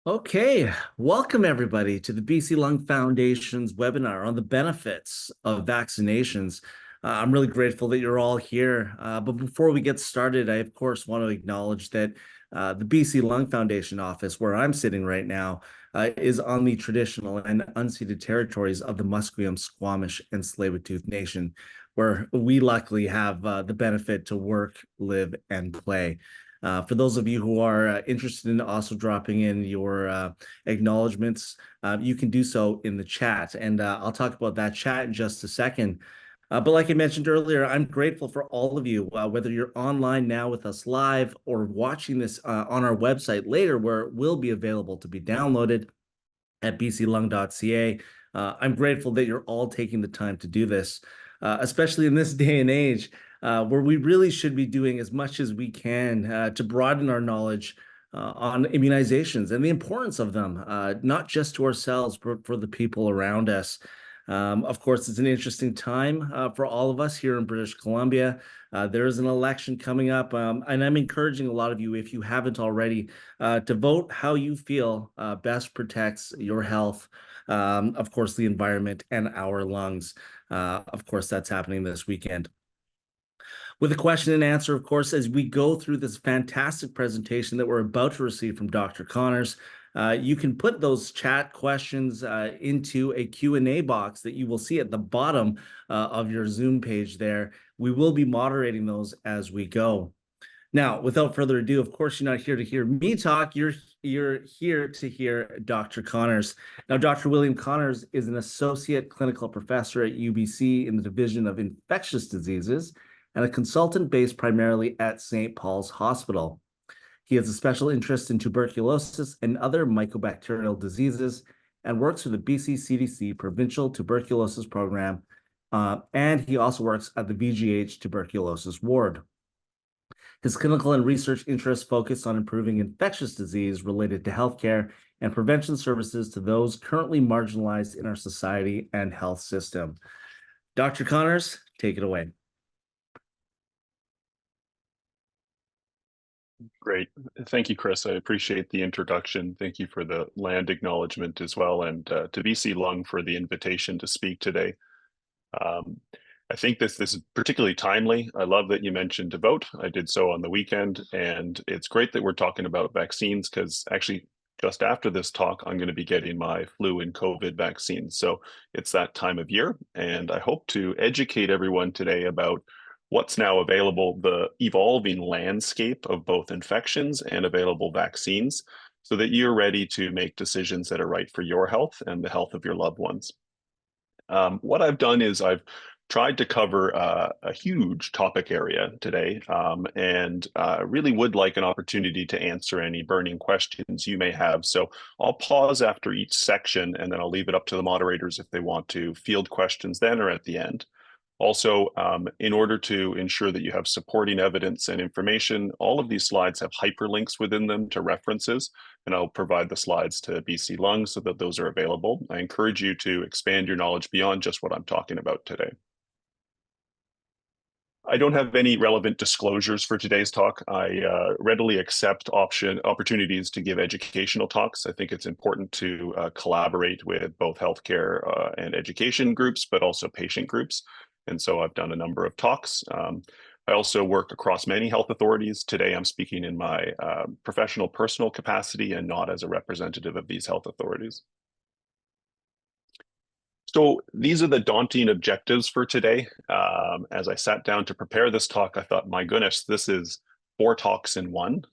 Okay, welcome everybody to the BC Lung Foundation's webinar on the benefits of vaccinations. I'm really grateful that you're all here. But before we get started, I of course want to acknowledge that the BC Lung Foundation office, where I'm sitting right now, is on the traditional and unceded territories of the Musqueam, Squamish, and Tsleil-Waututh Nation, where we luckily have the benefit to work, live, and play. For those of you who are interested in also dropping in your acknowledgements, you can do so in the chat. And I'll talk about that chat in just a second. But like I mentioned earlier, I'm grateful for all of you, whether you're online now with us live or watching this on our website later, where it will be available to be downloaded at bclung.ca. I'm grateful that you're all taking the time to do this, especially in this day and age where we really should be doing as much as we can to broaden our knowledge on immunizations and the importance of them, not just to ourselves, but for the people around us. Of course, it's an interesting time for all of us here in British Columbia. There is an election coming up, and I'm encouraging a lot of you, if you haven't already, to vote how you feel best protects your health, of course, the environment, and our lungs. Of course, that's happening this weekend. With a question and answer, of course, as we go through this fantastic presentation that we're about to receive from Dr. Connors, you can put those chat questions into a Q&A box that you will see at the bottom of your Zoom page there. We will be moderating those as we go. Now, without further ado, of course, you're not here to hear me talk. You're here to hear Dr. Connors. Now, Dr. William Connors is an associate clinical professor at UBC in the Division of Infectious Diseases and a consultant based primarily at St. Paul's Hospital. He has a special interest in tuberculosis and other mycobacterial diseases and works for the BC CDC Provincial Tuberculosis Program, and he also works at the VGH Tuberculosis Ward. His clinical and research interests focus on improving infectious disease related to healthcare and prevention services to those currently marginalized in our society and health system. Dr. Connors, take it away. Great. Thank you, Chris. I appreciate the introduction. Thank you for the land acknowledgement as well, and to BC Lung for the invitation to speak today. I think this is particularly timely. I love that you mentioned to vote. I did so on the weekend, and it's great that we're talking about vaccines because actually just after this talk, I'm going to be getting my flu and COVID vaccine. So it's that time of year, and I hope to educate everyone today about what's now available, the evolving landscape of both infections and available vaccines, so that you're ready to make decisions that are right for your health and the health of your loved ones. What I've done is I've tried to cover a huge topic area today, and really would like an opportunity to answer any burning questions you may have. So I'll pause after each section, and then I'll leave it up to the moderators if they want to field questions then or at the end. Also, in order to ensure that you have supporting evidence and information, all of these slides have hyperlinks within them to references, and I'll provide the slides to BC Lung so that those are available. I encourage you to expand your knowledge beyond just what I'm talking about today. I don't have any relevant disclosures for today's talk. I readily accept opportunities to give educational talks. I think it's important to collaborate with both healthcare and education groups, but also patient groups. And so I've done a number of talks. I also work across many health authorities. Today I'm speaking in my professional personal capacity and not as a representative of these health authorities. So these are the daunting objectives for today. As I sat down to prepare this talk, I thought, my goodness, this is 4 talks in one.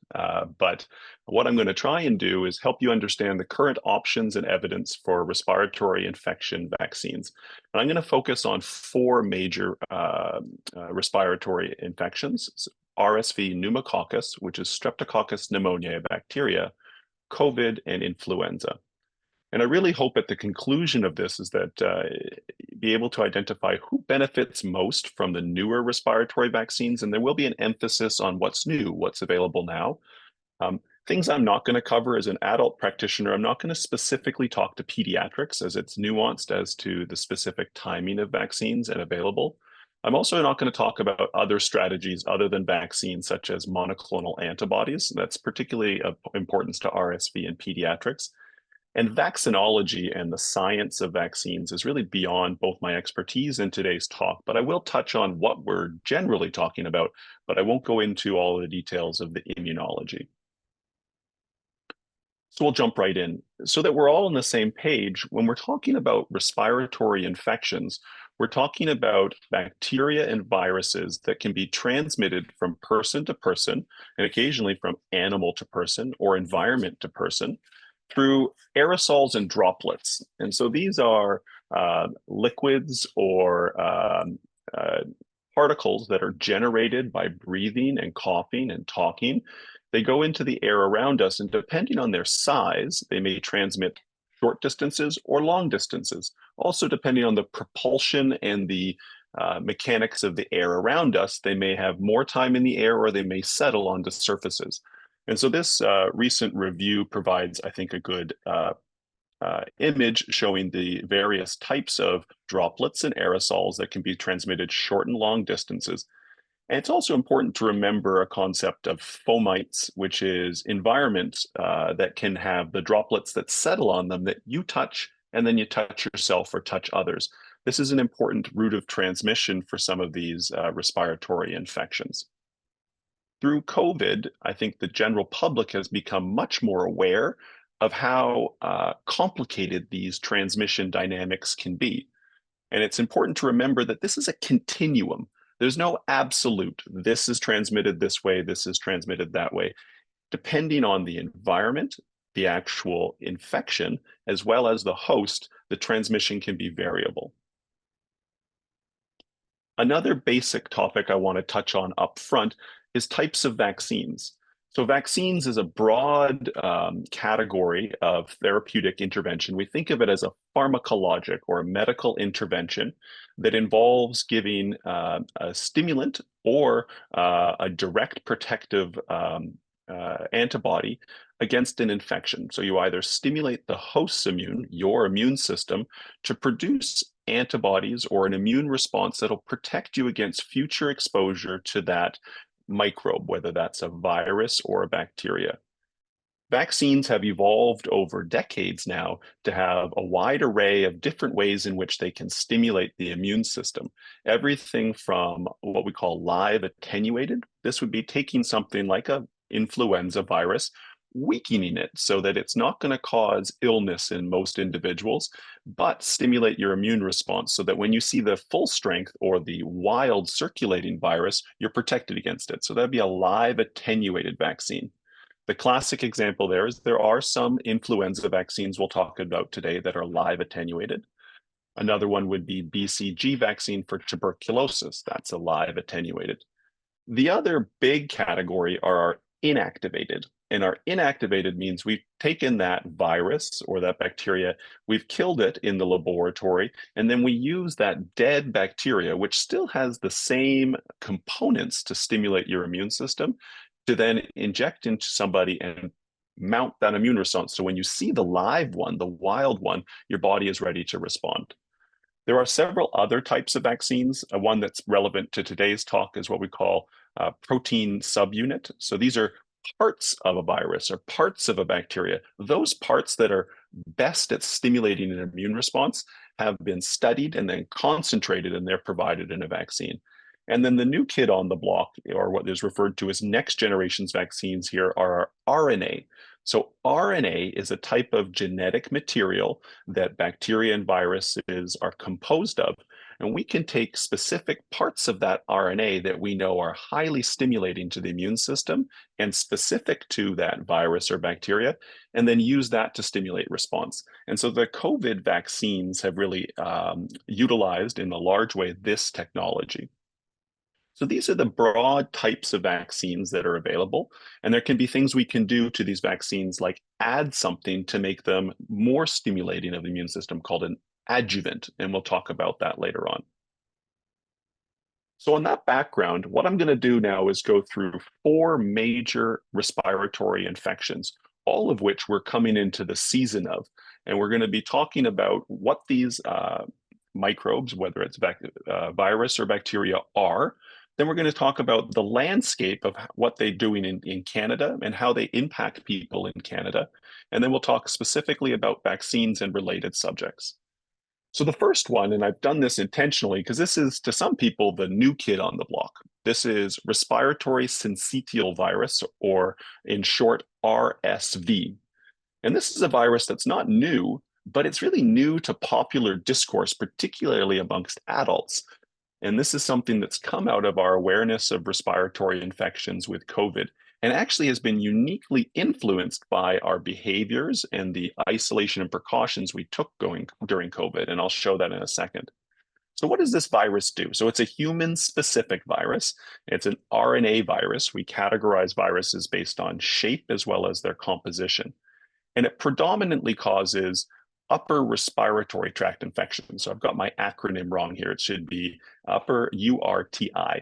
But what I'm going to try and do is help you understand the current options and evidence for respiratory infection vaccines. And I'm going to focus on 4 major respiratory infections: RSV pneumococcus, which is Streptococcus pneumoniae bacteria, COVID, and influenza. And I really hope at the conclusion of this is that be able to identify who benefits most from the newer respiratory vaccines. And there will be an emphasis on what's new, what's available now. Things I'm not going to cover as an adult practitioner. I'm not going to specifically talk to pediatrics as it's nuanced as to the specific timing of vaccines and available. I'm also not going to talk about other strategies other than vaccines, such as monoclonal antibodies. That's particularly of importance to RSV and pediatrics. And vaccinology and the science of vaccines is really beyond both my expertise in today's talk, but I will touch on what we're generally talking about, but I won't go into all the details of the immunology. So we'll jump right in so that we're all on the same page. When we're talking about respiratory infections, we're talking about bacteria and viruses that can be transmitted from person to person and occasionally from animal to person or environment to person through aerosols and droplets. And so these are liquids or particles that are generated by breathing and coughing and talking. They go into the air around us, and depending on their size, they may transmit short distances or long distances. Also, depending on the propulsion and the mechanics of the air around us, they may have more time in the air or they may settle onto surfaces. And so this recent review provides, I think, a good image showing the various types of droplets and aerosols that can be transmitted short and long distances. And it's also important to remember a concept of fomites, which is environments that can have the droplets that settle on them that you touch and then you touch yourself or touch others. This is an important route of transmission for some of these respiratory infections. Through COVID, I think the general public has become much more aware of how complicated these transmission dynamics can be. And it's important to remember that this is a continuum. There's no absolute, this is transmitted this way, this is transmitted that way. Depending on the environment, the actual infection, as well as the host, the transmission can be variable. Another basic topic I want to touch on up front is types of vaccines. So vaccines is a broad category of therapeutic intervention. We think of it as a pharmacologic or a medical intervention that involves giving a stimulant or a direct protective antibody against an infection. So you either stimulate the host's your immune system, to produce antibodies or an immune response that'll protect you against future exposure to that microbe, whether that's a virus or a bacteria. Vaccines have evolved over decades now to have a wide array of different ways in which they can stimulate the immune system. Everything from what we call live attenuated. This would be taking something like an influenza virus, weakening it so that it's not going to cause illness in most individuals, but stimulate your immune response so that when you see the full strength or the wild circulating virus, you're protected against it. So that'd be a live attenuated vaccine. The classic example there is there are some influenza vaccines we'll talk about today that are live attenuated. Another one would be BCG vaccine for tuberculosis. That's a live attenuated. The other big category are our inactivated. And our inactivated means we've taken that virus or that bacteria, we've killed it in the laboratory, and then we use that dead bacteria, which still has the same components to stimulate your immune system, to then inject into somebody and mount that immune response. So when you see the live one, the wild one, your body is ready to respond. There are several other types of vaccines. One that's relevant to today's talk is what we call protein subunit. So these are parts of a virus or parts of a bacteria. Those parts that are best at stimulating an immune response have been studied and then concentrated, and they're provided in a vaccine. And then the new kid on the block, or what is referred to as next generation's vaccines here, are RNA. So RNA is a type of genetic material that bacteria and viruses are composed of. And we can take specific parts of that RNA that we know are highly stimulating to the immune system and specific to that virus or bacteria, and then use that to stimulate response. And so the COVID vaccines have really utilized in a large way this technology. So these are the broad types of vaccines that are available. And there can be things we can do to these vaccines, like add something to make them more stimulating of the immune system called an adjuvant. And we'll talk about that later on. So on that background, what I'm going to do now is go through 4 major respiratory infections, all of which we're coming into the season of. And we're going to be talking about what these microbes, whether it's virus or bacteria, are. Then we're going to talk about the landscape of what they're doing in Canada and how they impact people in Canada. And then we'll talk specifically about vaccines and related subjects. So the first one, and I've done this intentionally because this is to some people the new kid on the block. This is respiratory syncytial virus, or in short, RSV. And this is a virus that's not new, but it's really new to popular discourse, particularly amongst adults. And this is something that's come out of our awareness of respiratory infections with COVID, and actually has been uniquely influenced by our behaviors and the isolation and precautions we took during COVID. And I'll show that in a second. So what does this virus do? So it's a human-specific virus. It's an RNA virus. We categorize viruses based on shape as well as their composition. And it predominantly causes upper respiratory tract infections. So I've got my acronym wrong here. It should be upper URTI.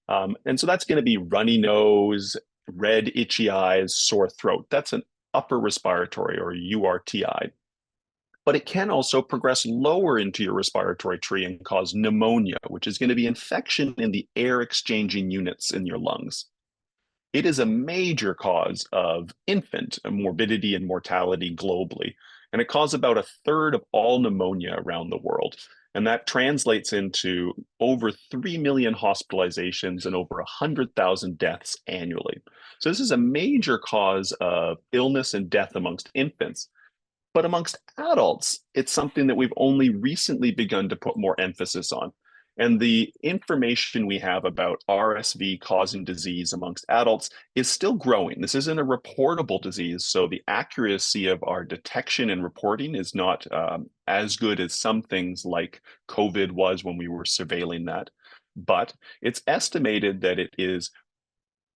And so that's going to be runny nose, red, itchy eyes, sore throat. That's an upper respiratory, or URTI. But it can also progress lower into your respiratory tree and cause pneumonia, which is going to be infection in the air exchanging units in your lungs. It is a major cause of infant morbidity and mortality globally, and it causes about a third of all pneumonia around the world. And that translates into over 3 million hospitalizations and over 100,000 deaths annually. So this is a major cause of illness and death amongst infants. But amongst adults, it's something that we've only recently begun to put more emphasis on. And the information we have about RSV causing disease amongst adults is still growing. This isn't a reportable disease, so the accuracy of our detection and reporting is not as good as some things like COVID was when we were surveilling that. But it's estimated that it is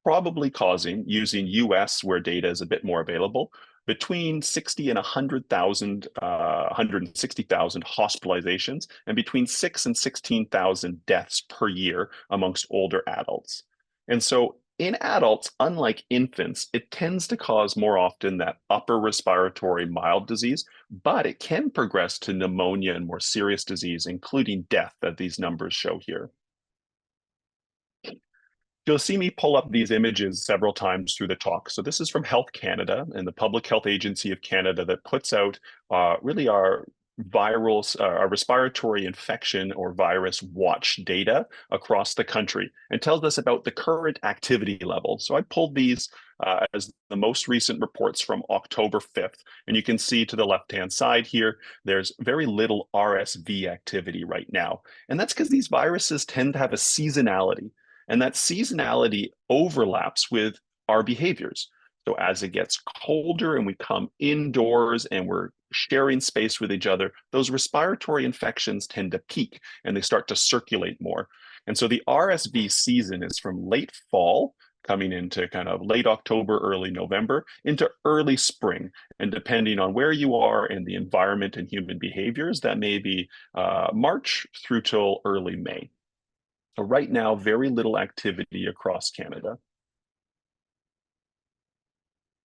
probably causing, using US where data is a bit more available, between 60 and 100,000, 160,000 hospitalizations, and between 6 and 16,000 deaths per year amongst older adults. And so in adults, unlike infants, it tends to cause more often that upper respiratory mild disease, but it can progress to pneumonia and more serious disease, including death, that these numbers show here. You'll see me pull up these images several times through the talk. So this is from Health Canada and the Public Health Agency of Canada that puts out really our our respiratory infection or virus watch data across the country and tells us about the current activity level. So I pulled these as the most recent reports from October 5th. And you can see to the left-hand side here, there's very little RSV activity right now. And that's because these viruses tend to have a seasonality. And that seasonality overlaps with our behaviors. So as it gets colder and we come indoors and we're sharing space with each other, those respiratory infections tend to peak and they start to circulate more. And so the RSV season is from late fall, coming into kind of late October, early November, into early spring. And depending on where you are and the environment and human behaviors, that may be March through till early May. So right now, very little activity across Canada.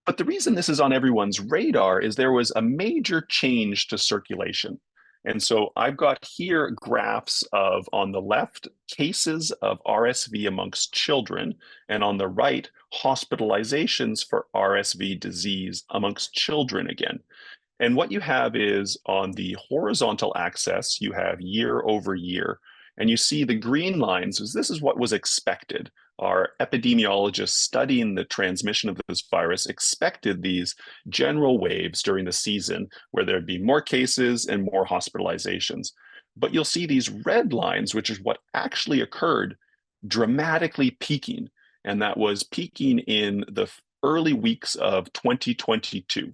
But the reason this is on everyone's radar is there was a major change to circulation. And so I've got here graphs of, on the left, cases of RSV amongst children, and on the right, hospitalizations for RSV disease amongst children again. And what you have is on the horizontal axis, you have year over year. And you see the green lines, this is what was expected. Our epidemiologists studying the transmission of this virus expected these general waves during the season where there'd be more cases and more hospitalizations. But you'll see these red lines, which is what actually occurred, dramatically peaking. And that was peaking in the early weeks of 2022.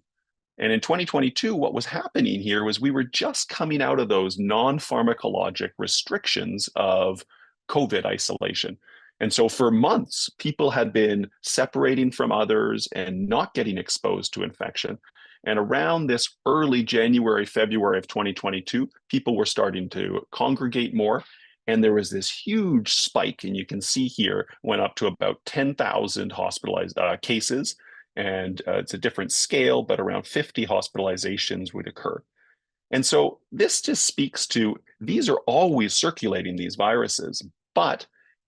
And in 2022, what was happening here was we were just coming out of those non-pharmacologic restrictions of COVID isolation. And so for months, people had been separating from others and not getting exposed to infection. And around this early January, February of 2022, people were starting to congregate more. And there was this huge spike, and you can see here, went up to about 10,000 hospitalized cases. And it's a different scale, but around 50 hospitalizations would occur. And so this just speaks to these are always circulating, these viruses, but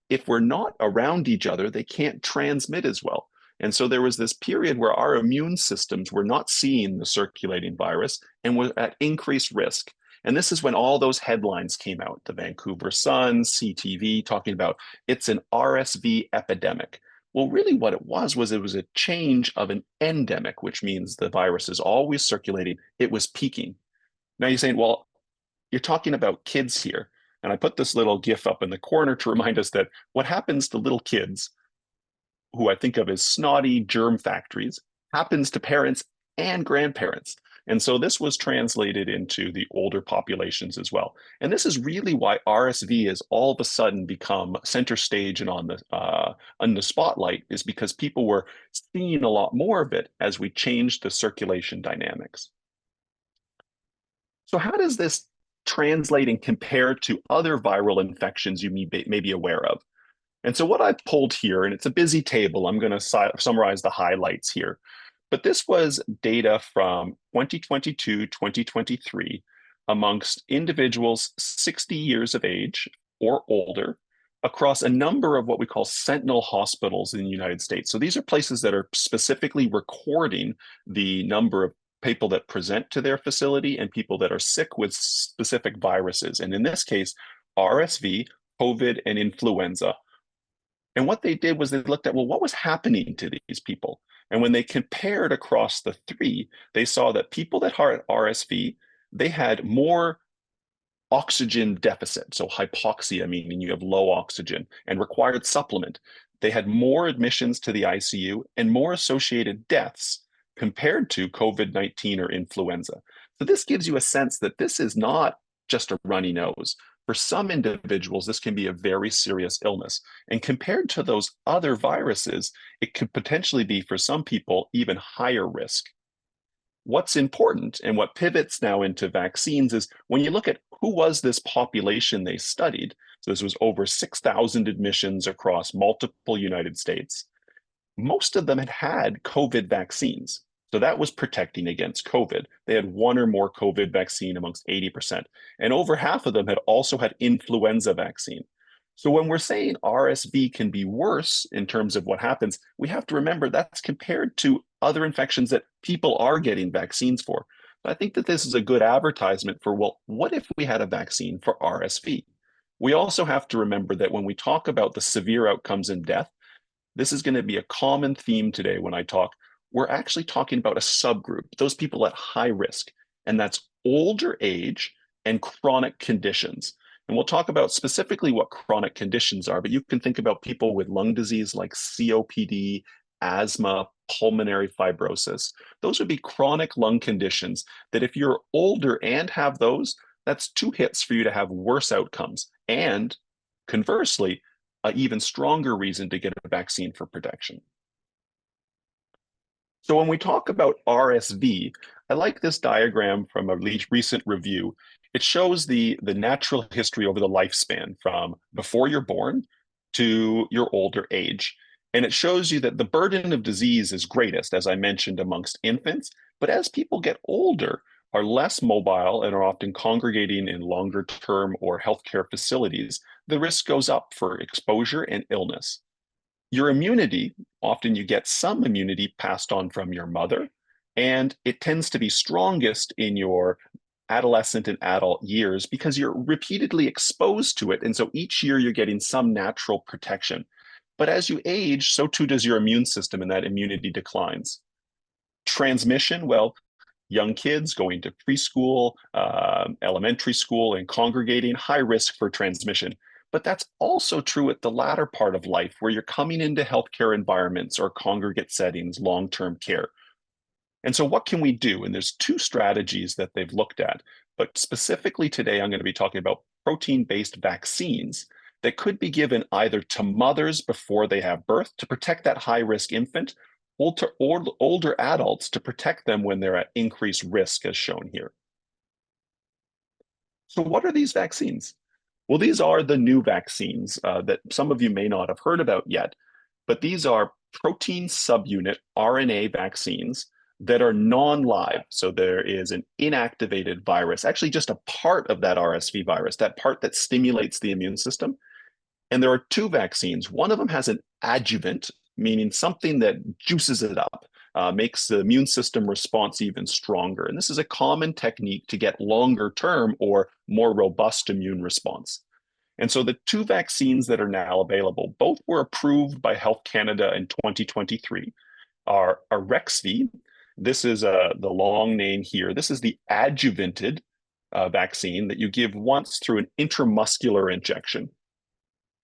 if we're not around each other, they can't transmit as well. And so there was this period where our immune systems were not seeing the circulating virus and were at increased risk. And this is when all those headlines came out, the Vancouver Sun, CTV, talking about it's an RSV epidemic. Well, really what it was it was a change of an endemic, which means the virus is always circulating. It was peaking. Now you're saying, well, you're talking about kids here. And I put this little GIF up in the corner to remind us that what happens to little kids, who I think of as snotty germ factories, happens to parents and grandparents. And so this was translated into the older populations as well. And this is really why RSV has all of a sudden become center stage and on the spotlight, is because people were seeing a lot more of it as we changed the circulation dynamics. So how does this translate and compare to other viral infections you may be aware of? And so what I've pulled here, and it's a busy table, I'm going to summarize the highlights here. But this was data from 2022, 2023 amongst individuals 60 years of age or older across a number of what we call sentinel hospitals in the United States. So these are places that are specifically recording the number of people that present to their facility and people that are sick with specific viruses. And in this case, RSV, COVID, and influenza. And what they did was they looked at, well, what was happening to these people? And when they compared across the three, they saw that people that had RSV, they had more oxygen deficit, so hypoxia, meaning you have low oxygen, and required supplement. They had more admissions to the ICU and more associated deaths compared to COVID-19 or influenza. So this gives you a sense that this is not just a runny nose. For some individuals, this can be a very serious illness. And compared to those other viruses, it could potentially be, for some people, even higher risk. What's important and what pivots now into vaccines is when you look at who was this population they studied, so this was over 6,000 admissions across multiple United States, most of them had had COVID vaccines. So that was protecting against COVID. They had one or more COVID vaccine amongst 80%. And over half of them had also had influenza vaccine. So when we're saying RSV can be worse in terms of what happens, we have to remember that's compared to other infections that people are getting vaccines for. But I think that this is a good advertisement for, well, what if we had a vaccine for RSV? We also have to remember that when we talk about the severe outcomes and death, this is going to be a common theme today when I talk. We're actually talking about a subgroup, those people at high risk, and that's older age and chronic conditions. And we'll talk about specifically what chronic conditions are, but you can think about people with lung disease like COPD, asthma, pulmonary fibrosis. Those would be chronic lung conditions that if you're older and have those, that's two hits for you to have worse outcomes. And conversely, an even stronger reason to get a vaccine for protection. So when we talk about RSV, I like this diagram from a recent review. It shows the natural history over the lifespan from before you're born to your older age. And it shows you that the burden of disease is greatest, as I mentioned, amongst infants. But as people get older, are less mobile and are often congregating in longer term or healthcare facilities, the risk goes up for exposure and illness. Your immunity, often you get some immunity passed on from your mother, and it tends to be strongest in your adolescent and adult years because you're repeatedly exposed to it. And so each year you're getting some natural protection. But as you age, so too does your immune system, and that immunity declines. Transmission, well, young kids going to preschool, elementary school, and congregating, high risk for transmission. But that's also true at the latter part of life where you're coming into healthcare environments or congregate settings, long-term care. And so what can we do? And there's two strategies that they've looked at. But specifically today, I'm going to be talking about protein-based vaccines that could be given either to mothers before they have birth to protect that high-risk infant, or to older adults to protect them when they're at increased risk, as shown here. So what are these vaccines? Well, these are the new vaccines that some of you may not have heard about yet, but these are protein subunit RNA vaccines that are non-live. So there is an inactivated virus, actually just a part of that RSV virus, that part that stimulates the immune system. And there are two vaccines. One of them has an adjuvant, meaning something that juices it up, makes the immune system response even stronger. And this is a common technique to get longer term or more robust immune response. And so the two vaccines that are now available, both were approved by Health Canada in 2023, are Arexvy. This is the long name here. This is the adjuvanted vaccine that you give once through an intramuscular injection.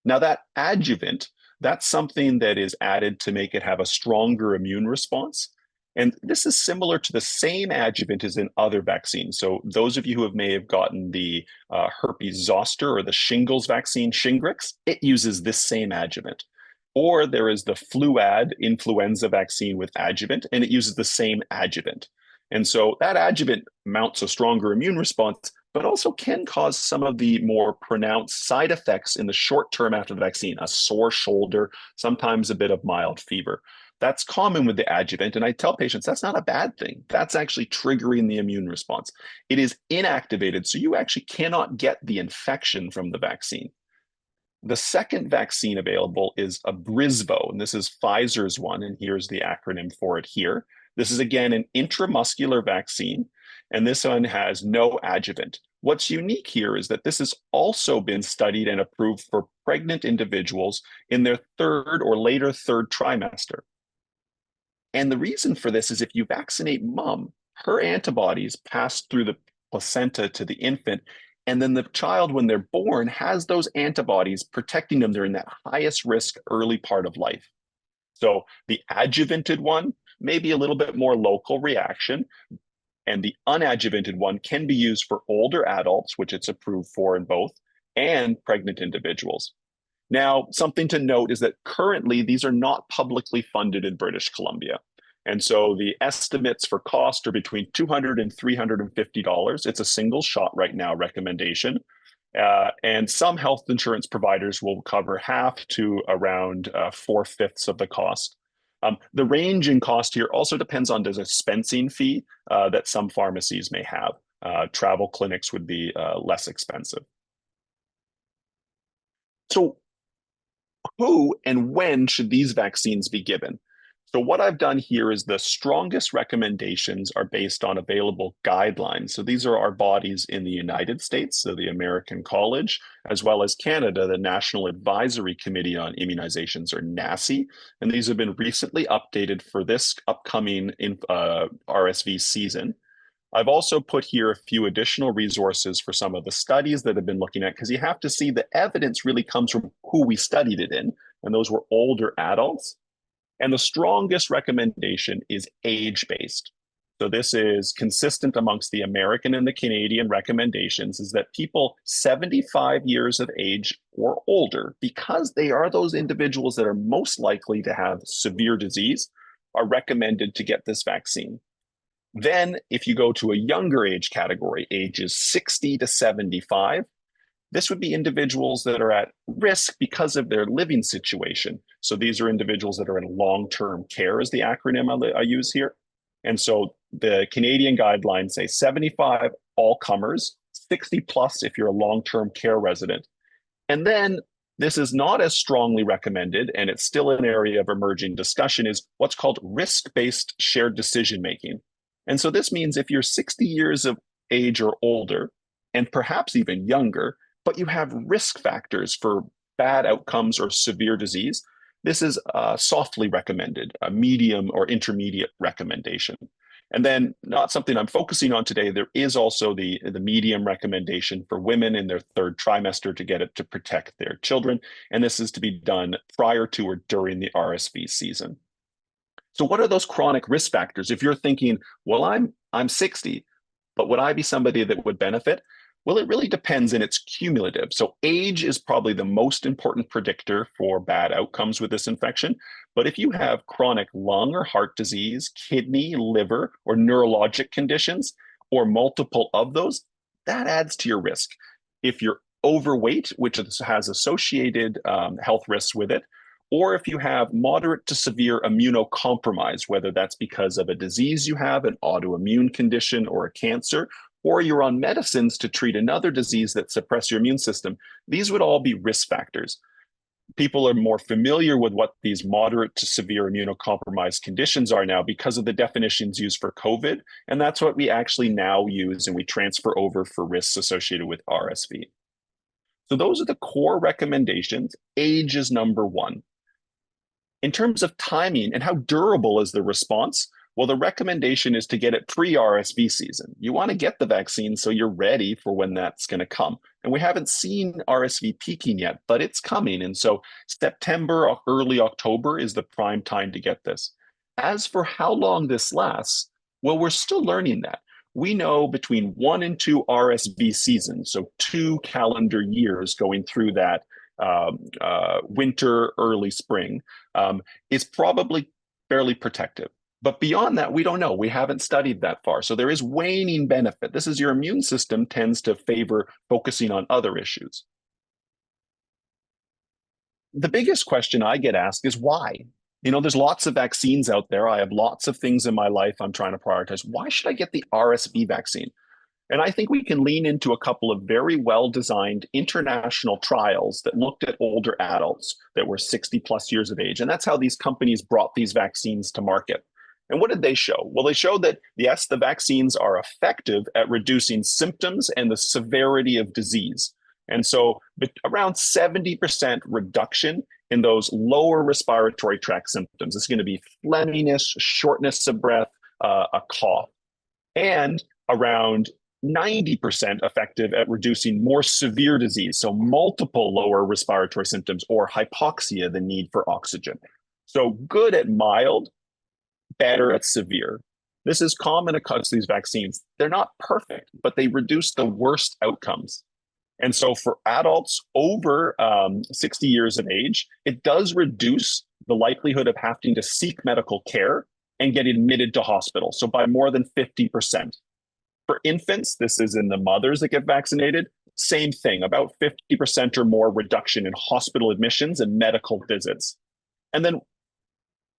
Now, that adjuvant, that's something that is added to make it have a stronger immune response. And this is similar to the same adjuvant as in other vaccines. So those of you who may have gotten the herpes zoster or the shingles vaccine, Shingrix, it uses this same adjuvant. Or there is the Fluad influenza vaccine with adjuvant, and it uses the same adjuvant. And so that adjuvant mounts a stronger immune response, but also can cause some of the more pronounced side effects in the short term after the vaccine, a sore shoulder, sometimes a bit of mild fever. That's common with the adjuvant. And I tell patients that's not a bad thing. That's actually triggering the immune response. It is inactivated, so you actually cannot get the infection from the vaccine. The second vaccine available is Abrysvo, and this is Pfizer's one, and here's the acronym for it here. This is, again, an intramuscular vaccine, and this one has no adjuvant. What's unique here is that this has also been studied and approved for pregnant individuals in their third or later third trimester. And the reason for this is if you vaccinate mom, her antibodies pass through the placenta to the infant, and then the child, when they're born, has those antibodies protecting them during that highest risk early part of life. So the adjuvanted one may be a little bit more local reaction, and the unadjuvanted one can be used for older adults, which it's approved for in both, and pregnant individuals. Now, something to note is that currently these are not publicly funded in British Columbia. And so the estimates for cost are between $200 and $350. It's a single shot right now recommendation. And some health insurance providers will cover half to around 4/5 of the cost. The range in cost here also depends on the dispensing fee that some pharmacies may have. Travel clinics would be less expensive. So who and when should these vaccines be given? So what I've done here is the strongest recommendations are based on available guidelines. So these are our bodies in the United States, so the American College, as well as Canada, the National Advisory Committee on Immunizations, or NACI. And these have been recently updated for this upcoming RSV season. I've also put here a few additional resources for some of the studies that have been looking at, because you have to see the evidence really comes from who we studied it in, and those were older adults. And the strongest recommendation is age-based. So this is consistent amongst the American and the Canadian recommendations, is that people 75 years of age or older, because they are those individuals that are most likely to have severe disease, are recommended to get this vaccine. Then, if you go to a younger age category, ages 60 to 75, this would be individuals that are at risk because of their living situation. So these are individuals that are in long-term care, is the acronym I use here. And so the Canadian guidelines say 75, all comers, 60 plus if you're a long-term care resident. And then this is not as strongly recommended, and it's still an area of emerging discussion, is what's called risk-based shared decision-making. And so this means if you're 60 years of age or older, and perhaps even younger, but you have risk factors for bad outcomes or severe disease, this is softly recommended, a medium or intermediate recommendation. And then, not something I'm focusing on today, there is also the medium recommendation for women in their third trimester to get it to protect their children. And this is to be done prior to or during the RSV season. So what are those chronic risk factors? If you're thinking, well, I'm 60, but would I be somebody that would benefit? Well, it really depends, and it's cumulative. So age is probably the most important predictor for bad outcomes with this infection. But if you have chronic lung or heart disease, kidney, liver, or neurologic conditions, or multiple of those, that adds to your risk. If you're overweight, which has associated health risks with it, or if you have moderate to severe immunocompromise, whether that's because of a disease you have, an autoimmune condition, or a cancer, or you're on medicines to treat another disease that suppress your immune system, these would all be risk factors. People are more familiar with what these moderate to severe immunocompromised conditions are now because of the definitions used for COVID. And that's what we actually now use and we transfer over for risks associated with RSV. So those are the core recommendations. Age is number one. In terms of timing and how durable is the response, well, the recommendation is to get it pre-RSV season. You want to get the vaccine so you're ready for when that's going to come. And we haven't seen RSV peaking yet, but it's coming. And so September, early October is the prime time to get this. As for how long this lasts, well, we're still learning that. We know between 1 and 2 RSV seasons, so 2 calendar years going through that winter, early spring, is probably fairly protective. But beyond that, we don't know. We haven't studied that far. So there is waning benefit. This is your immune system tends to favor focusing on other issues. The biggest question I get asked is why? There's lots of vaccines out there. I have lots of things in my life I'm trying to prioritize. Why should I get the RSV vaccine? And I think we can lean into a couple of very well-designed international trials that looked at older adults that were 60 plus years of age. And that's how these companies brought these vaccines to market. And what did they show? Well, they showed that, yes, the vaccines are effective at reducing symptoms and the severity of disease. And so around 70% reduction in those lower respiratory tract symptoms. It's going to be phlegminess, shortness of breath, a cough, and around 90% effective at reducing more severe disease, so multiple lower respiratory symptoms or hypoxia, the need for oxygen. So good at mild, better at severe. This is common across these vaccines. They're not perfect, but they reduce the worst outcomes. And so for adults over 60 years of age, it does reduce the likelihood of having to seek medical care and get admitted to hospital. So by more than 50%. For infants, this is in the mothers that get vaccinated, same thing, about 50% or more reduction in hospital admissions and medical visits. And then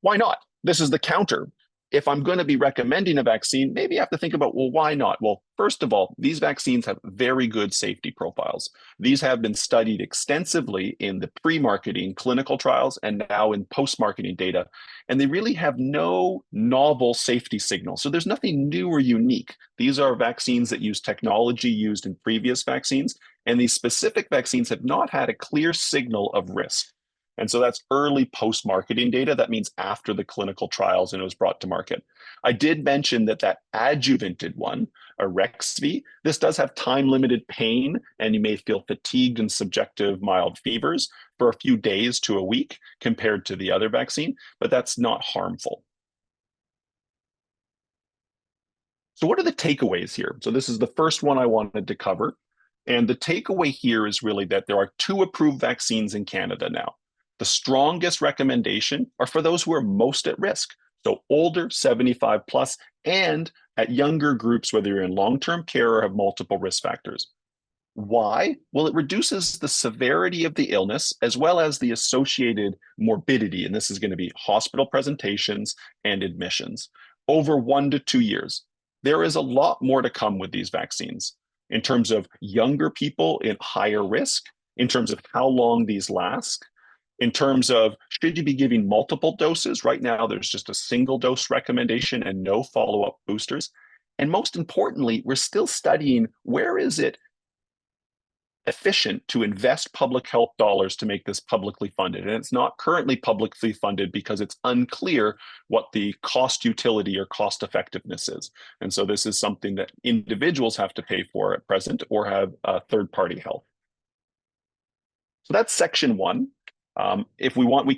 why not? This is the counter. If I'm going to be recommending a vaccine, maybe I have to think about, well, why not? Well, first of all, these vaccines have very good safety profiles. These have been studied extensively in the pre-marketing clinical trials and now in post-marketing data. And they really have no novel safety signal. So there's nothing new or unique. These are vaccines that use technology used in previous vaccines. And these specific vaccines have not had a clear signal of risk. And so that's early post-marketing data. That means after the clinical trials and it was brought to market. I did mention that adjuvanted one, Arexvy, this does have time-limited pain, and you may feel fatigued and subjective mild fevers for a few days to a week compared to the other vaccine, but that's not harmful. So what are the takeaways here? So this is the first one I wanted to cover. And the takeaway here is really that there are 2 approved vaccines in Canada now. The strongest recommendation are for those who are most at risk. So older, 75 plus, and at younger groups, whether you're in long-term care or have multiple risk factors. Why? Well, it reduces the severity of the illness as well as the associated morbidity. And this is going to be hospital presentations and admissions over 1 to 2 years. There is a lot more to come with these vaccines in terms of younger people in higher risk, in terms of how long these last, in terms of should you be giving multiple doses? Right now, there's just a single dose recommendation and no follow-up boosters. And most importantly, we're still studying where is it efficient to invest public health dollars to make this publicly funded. And it's not currently publicly funded because it's unclear what the cost utility or cost effectiveness is. And so this is something that individuals have to pay for at present or have third-party help. So that's section 1. If we want, I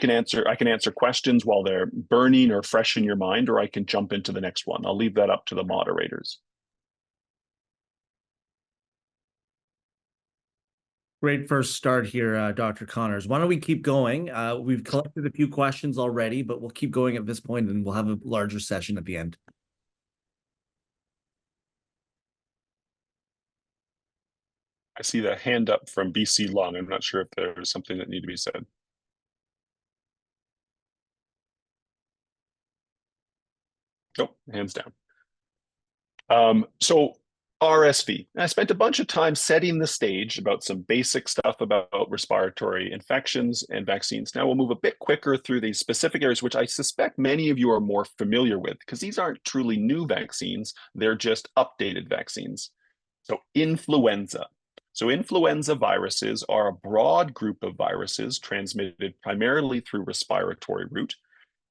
can answer questions while they're burning or fresh in your mind, or I can jump into the next one. I'll leave that up to the moderators. Great first start here, Dr. Connors. Why don't we keep going? We've collected a few questions already, but we'll keep going at this point and we'll have a larger session at the end. I see the hand up from BC Long. I'm not sure if there's something that needs to be said. Oh, hands down. So RSV. I spent a bunch of time setting the stage about some basic stuff about respiratory infections and vaccines. Now we'll move a bit quicker through these specific areas, which I suspect many of you are more familiar with, because these aren't truly new vaccines. They're just updated vaccines. So influenza. So influenza viruses are a broad group of viruses transmitted primarily through respiratory route.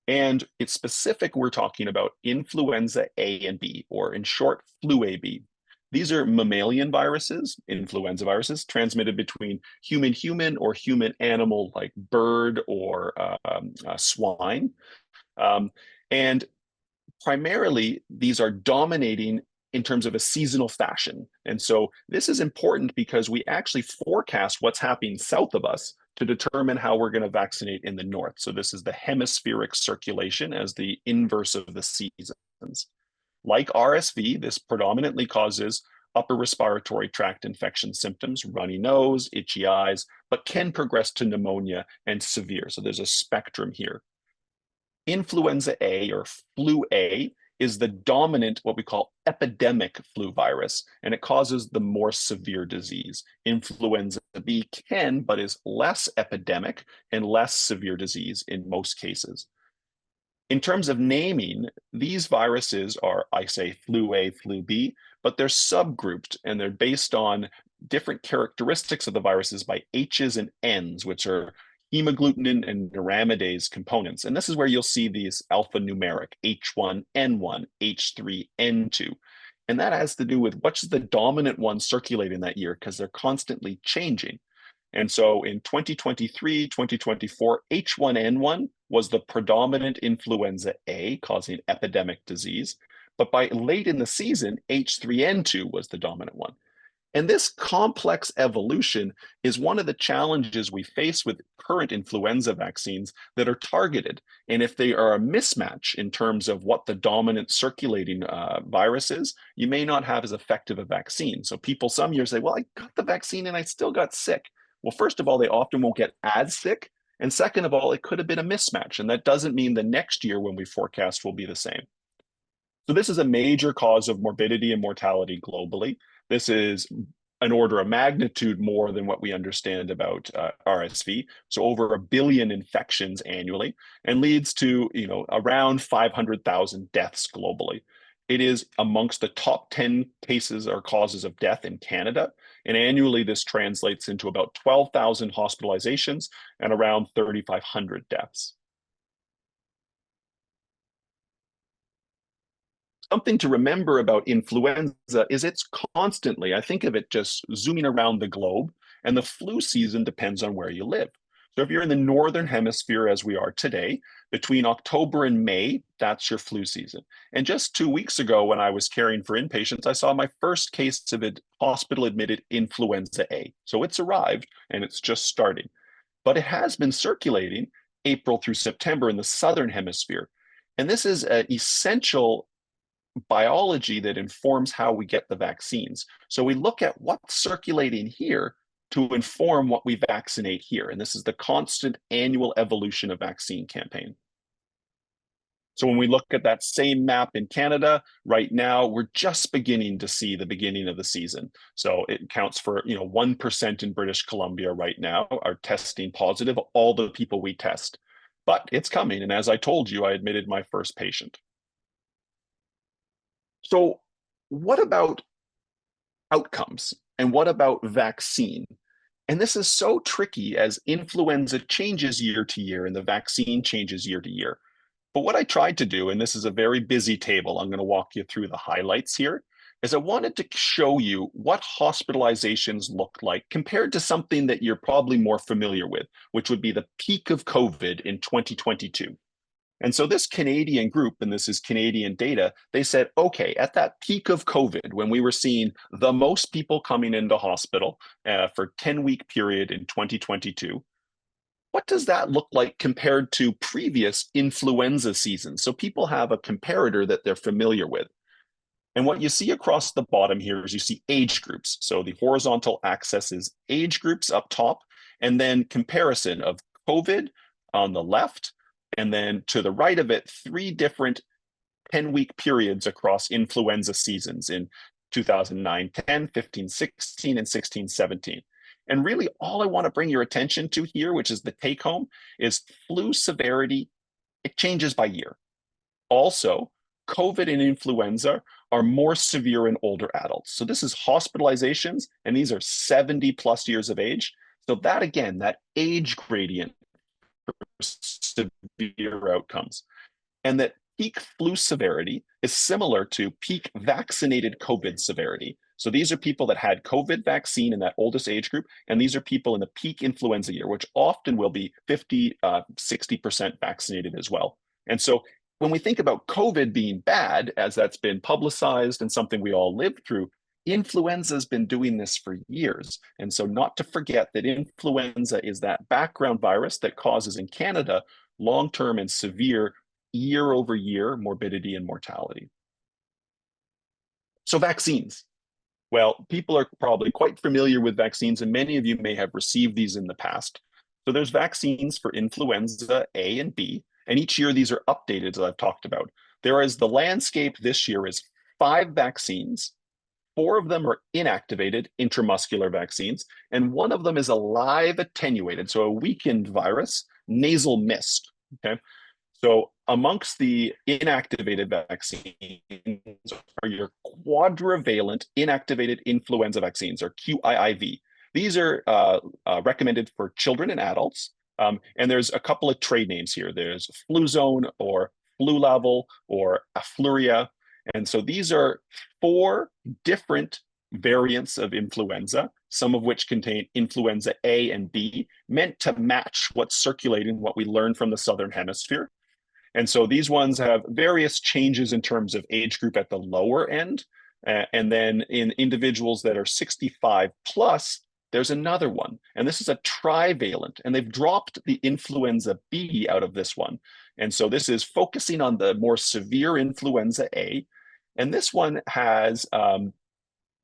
And it's specific, we're talking about influenza A and B, or in short, flu AB. These are mammalian viruses, influenza viruses, transmitted between human-human or human-animal, like bird or swine. And primarily, these are dominating in terms of a seasonal fashion. And so this is important because we actually forecast what's happening south of us to determine how we're going to vaccinate in the north. So this is the hemispheric circulation as the inverse of the seasons. Like RSV, this predominantly causes upper respiratory tract infection symptoms, runny nose, itchy eyes, but can progress to pneumonia and severe. So there's a spectrum here. Influenza A, or flu A, is the dominant, what we call epidemic flu virus, and it causes the more severe disease. Influenza B can, but is less epidemic and less severe disease in most cases. In terms of naming, these viruses are, I say, flu A, flu B, but they're subgrouped and they're based on different characteristics of the viruses by H's and N's, which are hemagglutinin and neuraminidase components. And this is where you'll see these alphanumeric H1N1, H3N2. And that has to do with what's the dominant one circulating that year, because they're constantly changing. And so in 2023, 2024, H1N1 was the predominant influenza A, causing epidemic disease. But by late in the season, H3N2 was the dominant one. And this complex evolution is one of the challenges we face with current influenza vaccines that are targeted. And if they are a mismatch in terms of what the dominant circulating virus is, you may not have as effective a vaccine. So people some years say, well, I got the vaccine and I still got sick. Well, first of all, they often won't get as sick. And second of all, it could have been a mismatch. And that doesn't mean the next year when we forecast will be the same. So this is a major cause of morbidity and mortality globally. This is an order of magnitude more than what we understand about RSV. So over 1 billion infections annually, and leads to around 500,000 deaths globally. It is amongst the top 10 cases or causes of death in Canada. And annually, this translates into about 12,000 hospitalizations and around 3,500 deaths. Something to remember about influenza is it's constantly, I think of it just zooming around the globe, and the flu season depends on where you live. So if you're in the northern hemisphere, as we are today, between October and May, that's your flu season. And just 2 weeks ago, when I was caring for inpatients, I saw my first case of hospital-admitted influenza A. So it's arrived, and it's just starting. But it has been circulating April through September in the southern hemisphere. And this is an essential biology that informs how we get the vaccines. So we look at what's circulating here to inform what we vaccinate here. And this is the constant annual evolution of vaccine campaign. So when we look at that same map in Canada, right now, we're just beginning to see the beginning of the season. So it counts for 1% in British Columbia right now are testing positive, all the people we test. But it's coming. And as I told you, I admitted my first patient. So what about outcomes? And what about vaccine? And this is so tricky as influenza changes year to year and the vaccine changes year to year. But what I tried to do, and this is a very busy table, I'm going to walk you through the highlights here, is I wanted to show you what hospitalizations looked like compared to something that you're probably more familiar with, which would be the peak of COVID in 2022. And so this Canadian group, and this is Canadian data, they said, okay, at that peak of COVID, when we were seeing the most people coming into hospital for a 10-week period in 2022, what does that look like compared to previous influenza seasons? So people have a comparator that they're familiar with. And what you see across the bottom here is you see age groups. So the horizontal axis is age groups up top, and then comparison of COVID on the left, and then to the right of it, 3 different 10-week periods across influenza seasons in 2009-10, 15-16, and 16-17. And really, all I want to bring your attention to here, which is the take home, is flu severity. It changes by year. Also, COVID and influenza are more severe in older adults. So this is hospitalizations, and these are 70 plus years of age. So that again, that age gradient for severe outcomes. And that peak flu severity is similar to peak vaccinated COVID severity. So these are people that had COVID vaccine in that oldest age group, and these are people in the peak influenza year, which often will be 50, 60% vaccinated as well. And so when we think about COVID being bad, as that's been publicized and something we all lived through, influenza has been doing this for years. And so not to forget that influenza is that background virus that causes in Canada long-term and severe year-over-year morbidity and mortality. So vaccines. Well, people are probably quite familiar with vaccines, and many of you may have received these in the past. So there's vaccines for influenza A and B, and each year these are updated, as I've talked about. There is the landscape this year is 5 vaccines. 4 of them are inactivated intramuscular vaccines, and 1 of them is a live attenuated, so a weakened virus, nasal mist. Okay, so amongst the inactivated vaccines are your quadrivalent inactivated influenza vaccines, or QIIV. These are recommended for children and adults. And there's a couple of trade names here. There's Fluzone or Flulevel or Afluria. And so these are 4 different variants of influenza, some of which contain influenza A and B, meant to match what's circulating, what we learned from the Southern Hemisphere. And so these ones have various changes in terms of age group at the lower end. And then in individuals that are 65 plus, there's another one. And this is a trivalent. And they've dropped the influenza B out of this one. And so this is focusing on the more severe influenza A. And this one has, in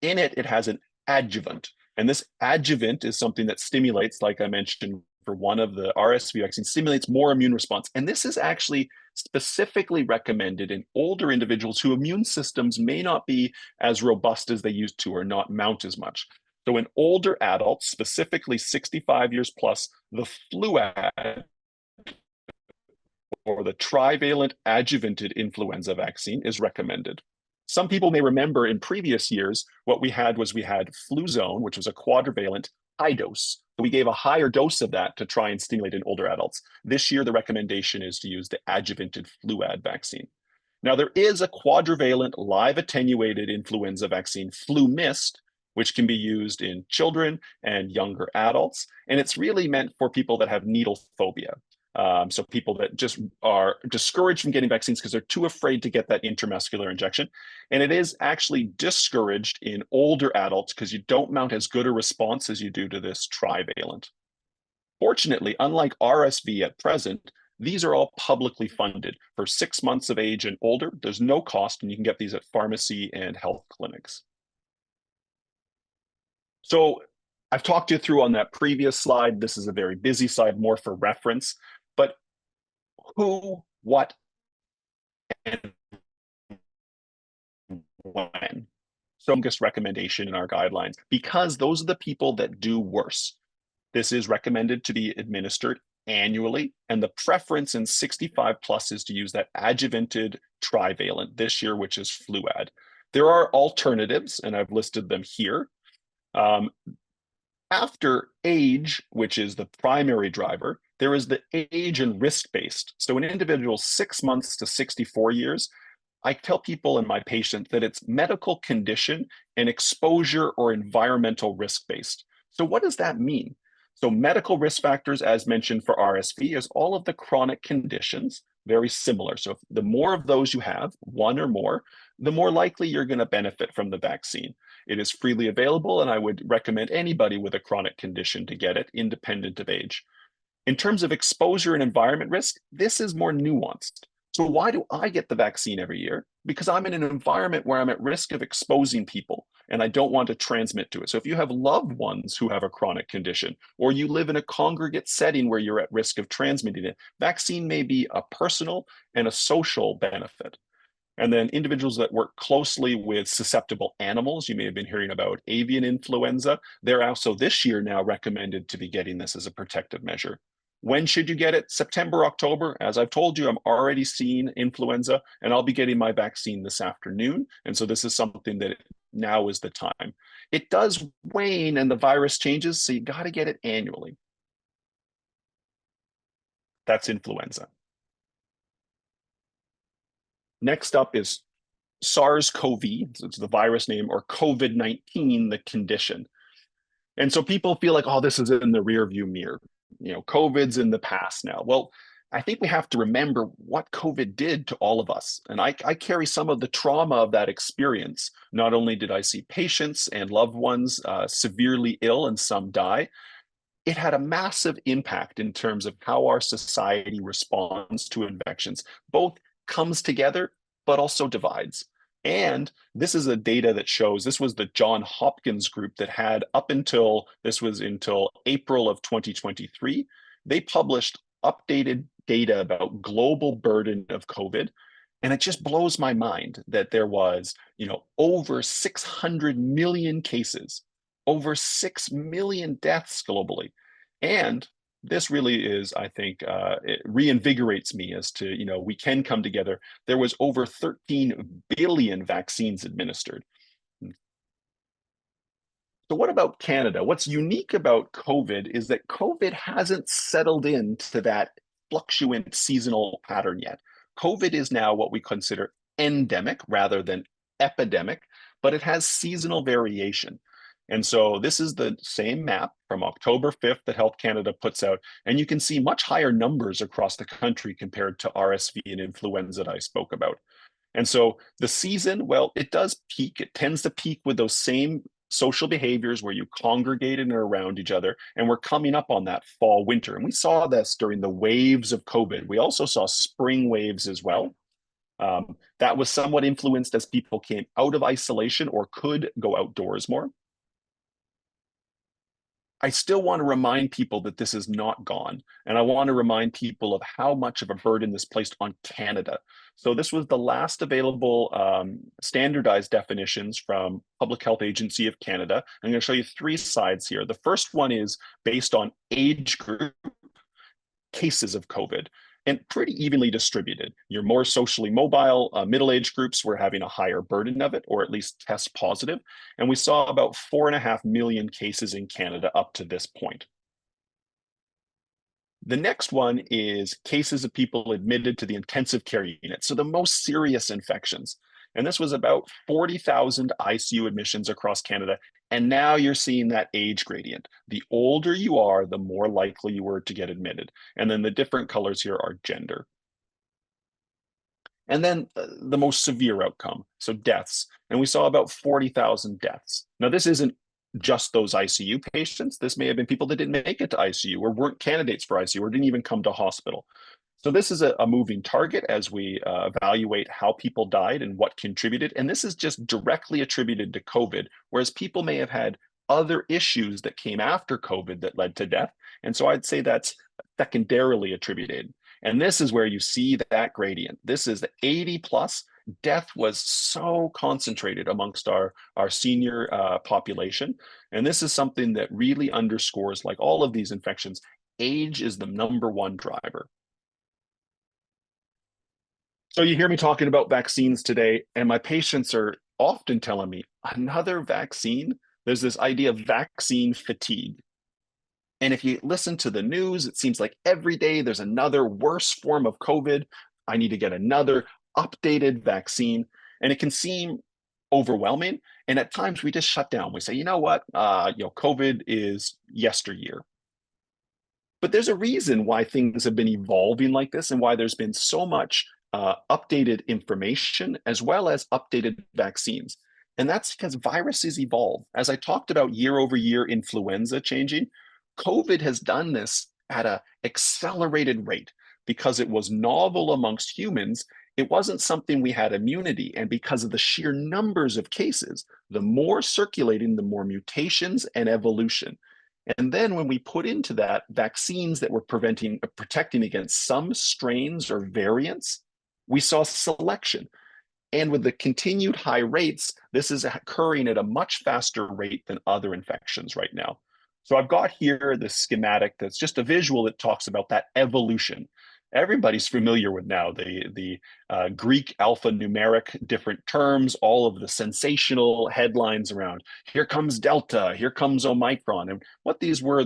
it, it has an adjuvant. And this adjuvant is something that stimulates, like I mentioned, for one of the RSV vaccines, stimulates more immune response. And this is actually specifically recommended in older individuals whose immune systems may not be as robust as they used to or not mount as much. So in older adults, specifically 65 years plus, the Fluad or the trivalent adjuvanted influenza vaccine is recommended. Some people may remember in previous years, what we had was we had Fluzone, which was a quadrivalent high dose. So we gave a higher dose of that to try and stimulate in older adults. This year, the recommendation is to use the adjuvanted Fluad vaccine. Now, there is a quadrivalent live attenuated influenza vaccine, FluMist, which can be used in children and younger adults. And it's really meant for people that have needle phobia. So people that just are discouraged from getting vaccines because they're too afraid to get that intramuscular injection. And it is actually discouraged in older adults because you don't mount as good a response as you do to this trivalent. Fortunately, unlike RSV at present, these are all publicly funded for 6 months of age and older. There's no cost, and you can get these at pharmacy and health clinics. So I've talked you through on that previous slide. This is a very busy slide, more for reference. But who, what, and when? Strongest recommendation in our guidelines, because those are the people that do worse. This is recommended to be administered annually, and the preference in 65 plus is to use that adjuvanted trivalent this year, which is Fluad. There are alternatives, and I've listed them here. After age, which is the primary driver, there is the age and risk-based. So an individual 6 months to 64 years, I tell people and my patients that it's medical condition and exposure or environmental risk-based. So what does that mean? So medical risk factors, as mentioned for RSV, is all of the chronic conditions, very similar. So the more of those you have, 1 or more, the more likely you're going to benefit from the vaccine. It is freely available, and I would recommend anybody with a chronic condition to get it, independent of age. In terms of exposure and environment risk, this is more nuanced. So why do I get the vaccine every year? Because I'm in an environment where I'm at risk of exposing people, and I don't want to transmit to it. So if you have loved ones who have a chronic condition, or you live in a congregate setting where you're at risk of transmitting it, vaccine may be a personal and a social benefit. And then individuals that work closely with susceptible animals, you may have been hearing about avian influenza. They're also this year now recommended to be getting this as a protective measure. When should you get it? September, October. As I've told you, I'm already seeing influenza and I'll be getting my vaccine this afternoon. And so this is something that now is the time. It does wane and the virus changes, so you got to get it annually. That's influenza. Next up is SARS-CoV, it's the virus name, or COVID-19, the condition. And so people feel like, oh, this is in the rear view mirror. COVID's in the past now. Well, I think we have to remember what COVID did to all of us. And I carry some of the trauma of that experience. Not only did I see patients and loved ones severely ill and some die, it had a massive impact in terms of how our society responds to infections, both comes together, but also divides. And this is a data that shows this was the John Hopkins group that had until April of 2023. They published updated data about global burden of COVID. And it just blows my mind that there was, over 600 million cases, over 6 million deaths globally. And this really is, I think, it reinvigorates me as to, we can come together. There was over 13 billion vaccines administered. So what about Canada? What's unique about COVID is that COVID hasn't settled into that fluctuant seasonal pattern yet. COVID is now what we consider endemic rather than epidemic, but it has seasonal variation. And so this is the same map from October 5th that Health Canada puts out, and you can see much higher numbers across the country compared to RSV and influenza that I spoke about. And so the season, well, it does peak. It tends to peak with those same social behaviors where you congregate and are around each other. And we're coming up on that fall winter. And we saw this during the waves of COVID. We also saw spring waves as well. That was somewhat influenced as people came out of isolation or could go outdoors more. I still want to remind people that this is not gone. And I want to remind people of how much of a burden this placed on Canada. So this was the last available standardized definitions from Public Health Agency of Canada. I'm going to show you 3 slides here. The first one is based on age group cases of COVID and pretty evenly distributed. Your more socially mobile middle-aged groups were having a higher burden of it, or at least test positive. And we saw about 4.5 million cases in Canada up to this point. The next one is cases of people admitted to the intensive care unit, so the most serious infections. And this was about 40,000 ICU admissions across Canada. And now you're seeing that age gradient. The older you are, the more likely you were to get admitted. And then the different colors here are gender. And then the most severe outcome, so deaths. And we saw about 40,000 deaths. Now, this isn't just those ICU patients. This may have been people that didn't make it to ICU or weren't candidates for ICU or didn't even come to hospital. So this is a moving target as we evaluate how people died and what contributed. And this is just directly attributed to COVID, whereas people may have had other issues that came after COVID that led to death. And so I'd say that's secondarily attributed. And this is where you see that gradient. This is the 80 plus. Death was so concentrated amongst our senior population. And this is something that really underscores, like all of these infections, age is the #1 driver. So you hear me talking about vaccines today, and my patients are often telling me, another vaccine? There's this idea of vaccine fatigue. And if you listen to the news, it seems like every day there's another worse form of COVID. I need to get another updated vaccine. And it can seem overwhelming. And at times we just shut down. We say, you know what? COVID is yesteryear. But there's a reason why things have been evolving like this and why there's been so much updated information as well as updated vaccines. And that's because viruses evolve. As I talked about year over year influenza changing, COVID has done this at an accelerated rate because it was novel amongst humans. It wasn't something we had immunity. And because of the sheer numbers of cases, the more circulating, the more mutations and evolution. And then when we put into that vaccines that were protecting against some strains or variants, we saw selection. And with the continued high rates, this is occurring at a much faster rate than other infections right now. So I've got here the schematic that's just a visual that talks about that evolution. Everybody's familiar with now the Greek alphanumeric different terms, all of the sensational headlines around here comes Delta, here comes Omicron. And what these were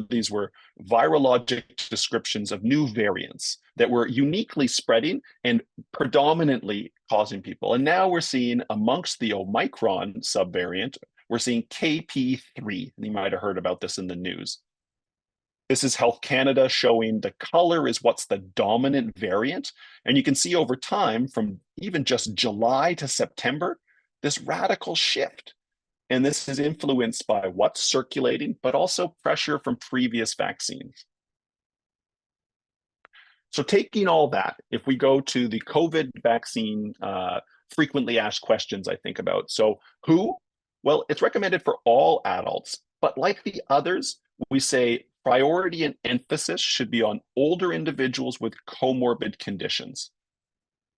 virologic descriptions of new variants that were uniquely spreading and predominantly causing people. And now we're seeing amongst the Omicron subvariant, we're seeing KP3. And you might have heard about this in the news. This is Health Canada showing the color is what's the dominant variant. And you can see over time, from even just July to September, this radical shift. And this is influenced by what's circulating, but also pressure from previous vaccines. So taking all that, if we go to the COVID vaccine frequently asked questions I think about. So who? Well, it's recommended for all adults, but like the others, we say priority and emphasis should be on older individuals with comorbid conditions.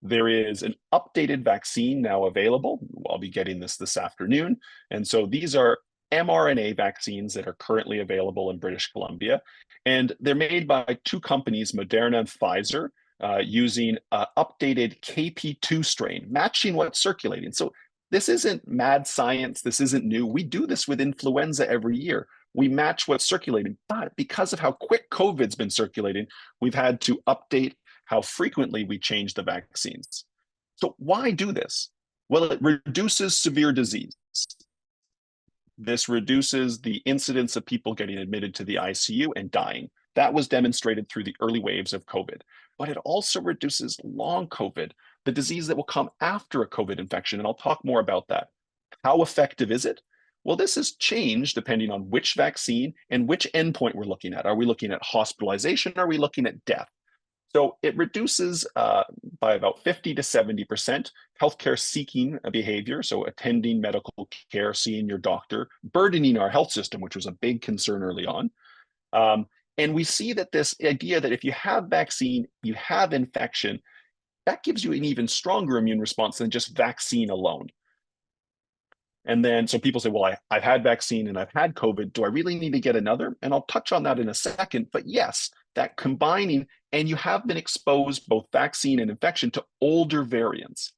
There is an updated vaccine now available. I'll be getting this afternoon. And so these are mRNA vaccines that are currently available in British Columbia. And they're made by two companies, Moderna and Pfizer, using updated KP2 strain, matching what's circulating. So this isn't mad science. This isn't new. We do this with influenza every year. We match what's circulating. But because of how quick COVID's been circulating, we've had to update how frequently we change the vaccines. So why do this? Well, it reduces severe disease. This reduces the incidence of people getting admitted to the ICU and dying. That was demonstrated through the early waves of COVID. But it also reduces long COVID, the disease that will come after a COVID infection. And I'll talk more about that. How effective is it? Well, this has changed depending on which vaccine and which endpoint we're looking at. Are we looking at hospitalization? Are we looking at death? So it reduces by about 50 to 70% healthcare seeking behavior, so attending medical care, seeing your doctor, burdening our health system, which was a big concern early on. And we see that this idea that if you have vaccine, you have infection, that gives you an even stronger immune response than just vaccine alone. And then, so people say, well, I've had vaccine and I've had COVID. Do I really need to get another? And I'll touch on that in a second. But yes, that combining, and you have been exposed, both vaccine and infection, to older variants.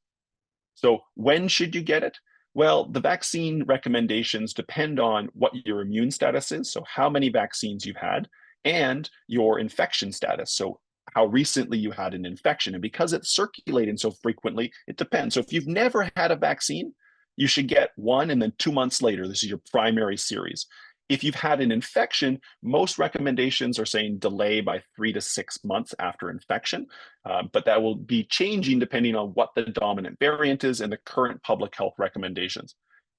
So when should you get it? Well, the vaccine recommendations depend on what your immune status is, so how many vaccines you've had, and your infection status, so how recently you had an infection. And because it's circulating so frequently, it depends. So if you've never had a vaccine, you should get one, and then 2 months later, this is your primary series. If you've had an infection, most recommendations are saying delay by 3 to 6 months after infection, but that will be changing depending on what the dominant variant is and the current public health recommendations.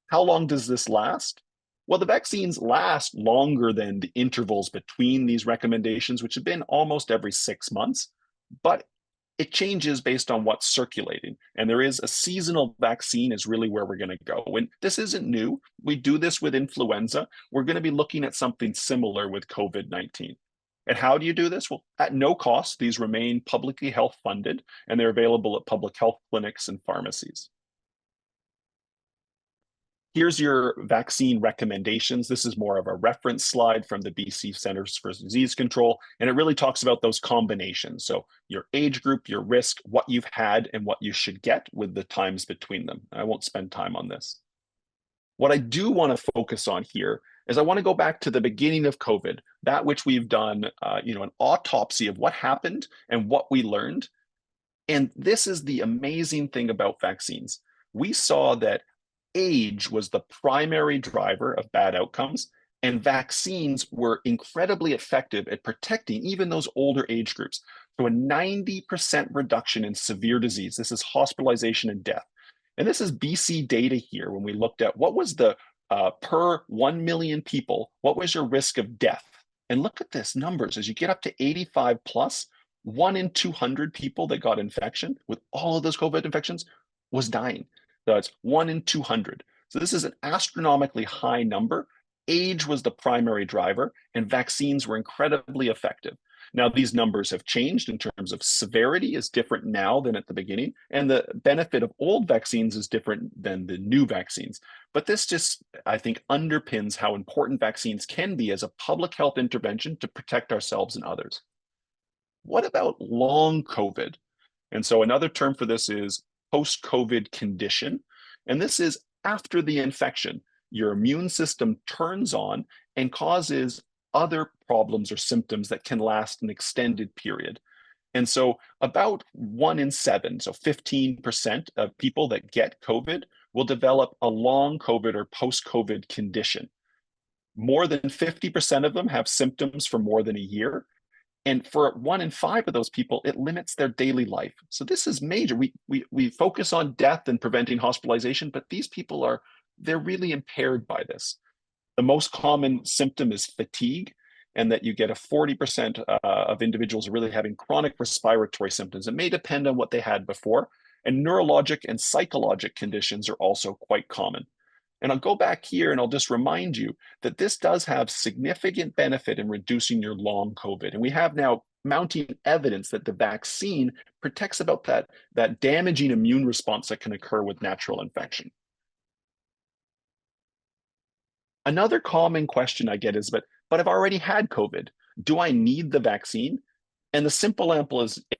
How long does this last? Well, the vaccines last longer than the intervals between these recommendations, which have been almost every 6 months, but it changes based on what's circulating. And there is a seasonal vaccine is really where we're going to go. And this isn't new. We do this with influenza. We're going to be looking at something similar with COVID-19. And how do you do this? Well, at no cost, these remain publicly health funded, and they're available at public health clinics and pharmacies. Here's your vaccine recommendations. This is more of a reference slide from the BC Centers for Disease Control, and it really talks about those combinations. So your age group, your risk, what you've had, and what you should get with the times between them. I won't spend time on this. What I do want to focus on here is I want to go back to the beginning of COVID, that which we've done, an autopsy of what happened and what we learned. And this is the amazing thing about vaccines. We saw that age was the primary driver of bad outcomes, and vaccines were incredibly effective at protecting even those older age groups. So a 90% reduction in severe disease. This is hospitalization and death. And this is BC data here when we looked at what was the per 1 million people, what was your risk of death? And look at this numbers as you get up to 85 plus, 1 in 200 people that got infection with all of those COVID infections was dying. So it's 1 in 200. So this is an astronomically high number. Age was the primary driver, and vaccines were incredibly effective. Now, these numbers have changed in terms of severity is different now than at the beginning, and the benefit of old vaccines is different than the new vaccines. But this just, I think, underpins how important vaccines can be as a public health intervention to protect ourselves and others. What about long COVID? And so another term for this is post-COVID condition. And this is after the infection, your immune system turns on and causes other problems or symptoms that can last an extended period. And so about 1 in 7, so 15% of people that get COVID will develop a long COVID or post-COVID condition. More than 50% of them have symptoms for more than a year. And for 1 in 5 of those people, it limits their daily life. So this is major. We focus on death and preventing hospitalization, but these people they're really impaired by this. The most common symptom is fatigue, and that you get a 40% of individuals really having chronic respiratory symptoms. It may depend on what they had before. And neurologic and psychologic conditions are also quite common. And I'll go back here and I'll just remind you that this does have significant benefit in reducing your long COVID. And we have now mounting evidence that the vaccine protects about that damaging immune response that can occur with natural infection. Another common question I get is, but I've already had COVID. Do I need the vaccine? And the simple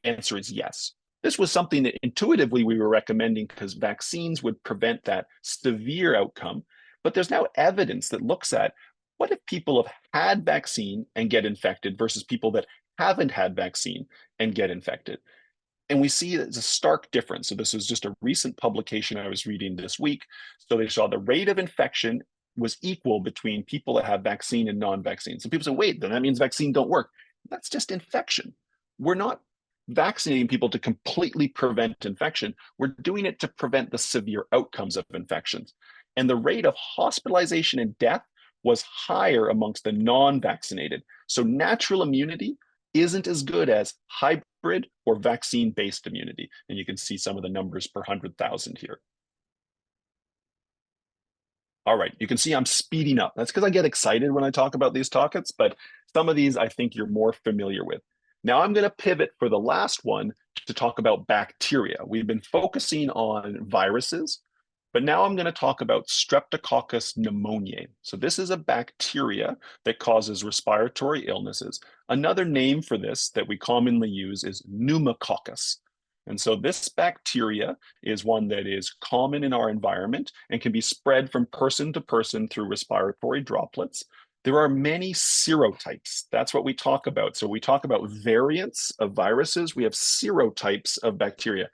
answer is yes. This was something that intuitively we were recommending because vaccines would prevent that severe outcome. But there's now evidence that looks at what if people have had vaccine and get infected versus people that haven't had vaccine and get infected. And we see it's a stark difference. So this was just a recent publication I was reading this week. So they saw the rate of infection was equal between people that have vaccine and non-vaccine. So people say, wait, then that means vaccine don't work. That's just infection. We're not vaccinating people to completely prevent infection. We're doing it to prevent the severe outcomes of infections. And the rate of hospitalization and death was higher amongst the non-vaccinated. So natural immunity isn't as good as hybrid or vaccine-based immunity. And you can see some of the numbers per 100,000 here. All right, you can see I'm speeding up. That's because I get excited when I talk about these topics, but some of these I think you're more familiar with. Now I'm going to pivot for the last one to talk about bacteria. We've been focusing on viruses, but now I'm going to talk about Streptococcus pneumoniae. So this is a bacteria that causes respiratory illnesses. Another name for this that we commonly use is pneumococcus. And so this bacteria is one that is common in our environment and can be spread from person to person through respiratory droplets. There are many serotypes. That's what we talk about. So we talk about variants of viruses. We have serotypes of bacteria.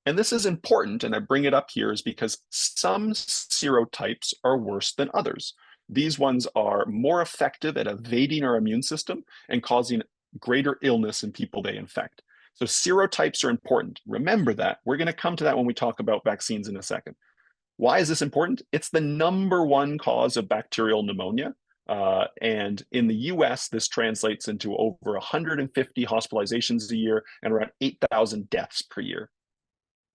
And this is important, and I bring it up here is because some serotypes are worse than others. These ones are more effective at evading our immune system and causing greater illness in people they infect. So serotypes are important. Remember that. We're going to come to that when we talk about vaccines in a second. Why is this important? It's the #1 cause of bacterial pneumonia. And in the US, this translates into over 150 hospitalizations a year and around 8,000 deaths per year.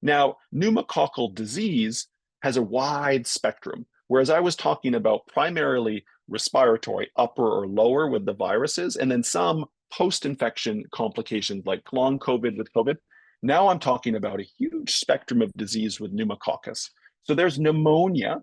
Now, pneumococcal disease has a wide spectrum, whereas I was talking about primarily respiratory, upper or lower with the viruses, and then some post-infection complications like long COVID with COVID. Now I'm talking about a huge spectrum of disease with pneumococcus. So there's pneumonia,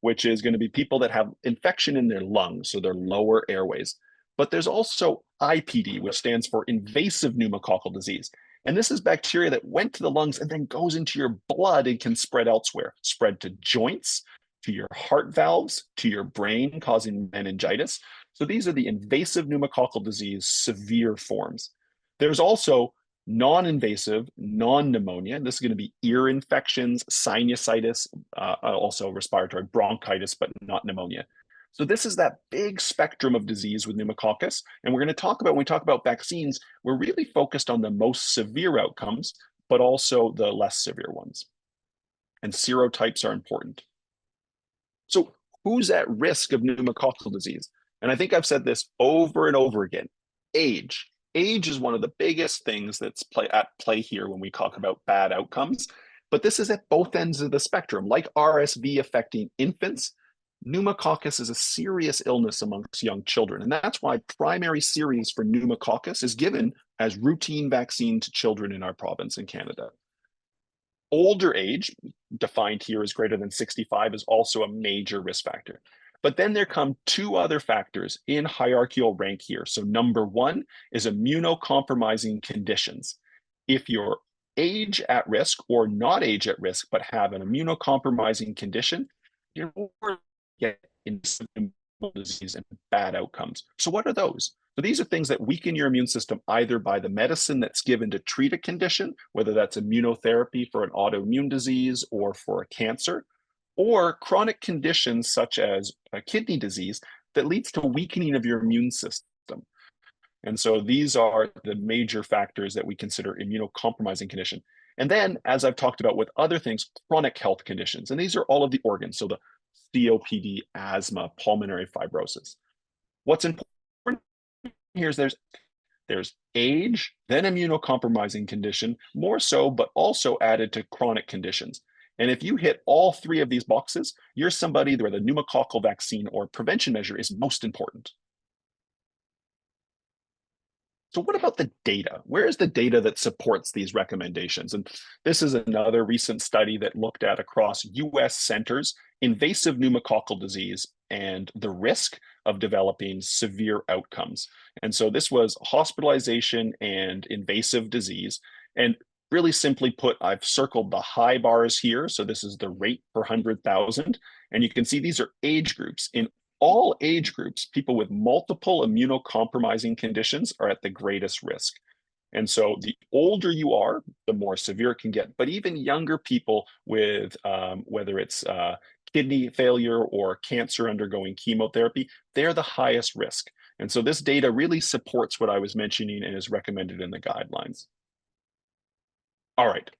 which is going to be people that have infection in their lungs, so their lower airways. But there's also IPD, which stands for invasive pneumococcal disease. And this is bacteria that went to the lungs and then goes into your blood and can spread elsewhere, spread to joints, to your heart valves, to your brain, causing meningitis. So these are the invasive pneumococcal disease severe forms. There's also non-invasive, non-pneumonia. This is going to be ear infections, sinusitis, also respiratory bronchitis, but not pneumonia. So this is that big spectrum of disease with pneumococcus. And we're going to talk about, when we talk about vaccines, we're really focused on the most severe outcomes, but also the less severe ones. And serotypes are important. So who's at risk of pneumococcal disease? And I think I've said this over and over again. Age. Age is one of the biggest things that's at play here when we talk about bad outcomes. But this is at both ends of the spectrum. Like RSV affecting infants, Pneumococcus is a serious illness amongst young children, and that's why primary series for pneumococcus is given as routine vaccine to children in our province in Canada. Older age, defined here as greater than 65, is also a major risk factor. But then there come two other factors in hierarchical rank here. So number one is immunocompromising conditions. If you're age at risk or not age at risk, but have an immunocompromising condition, you're more get into disease and bad outcomes. So what are those? So these are things that weaken your immune system either by the medicine that's given to treat a condition, whether that's immunotherapy for an autoimmune disease or for a cancer, or chronic conditions such as a kidney disease that leads to weakening of your immune system. And so these are the major factors that we consider immunocompromising condition. And then, as I've talked about with other things, chronic health conditions. And these are all of the organs. So the COPD, asthma, pulmonary fibrosis. What's important here is there's age, then immunocompromising condition, more so, but also added to chronic conditions. And if you hit all three of these boxes, you're somebody where the pneumococcal vaccine or prevention measure is most important. So what about the data? Where is the data that supports these recommendations? And this is another recent study that looked at across US centers, invasive pneumococcal disease and the risk of developing severe outcomes. And so this was hospitalization and invasive disease. And really simply put, I've circled the high bars here. So this is the rate per 100,000. And you can see these are age groups. In all age groups, people with multiple immunocompromising conditions are at the greatest risk. And so the older you are, the more severe it can get. But even younger people with whether it's kidney failure or cancer undergoing chemotherapy, they're the highest risk. And so this data really supports what I was mentioning and is recommended in the guidelines. All right,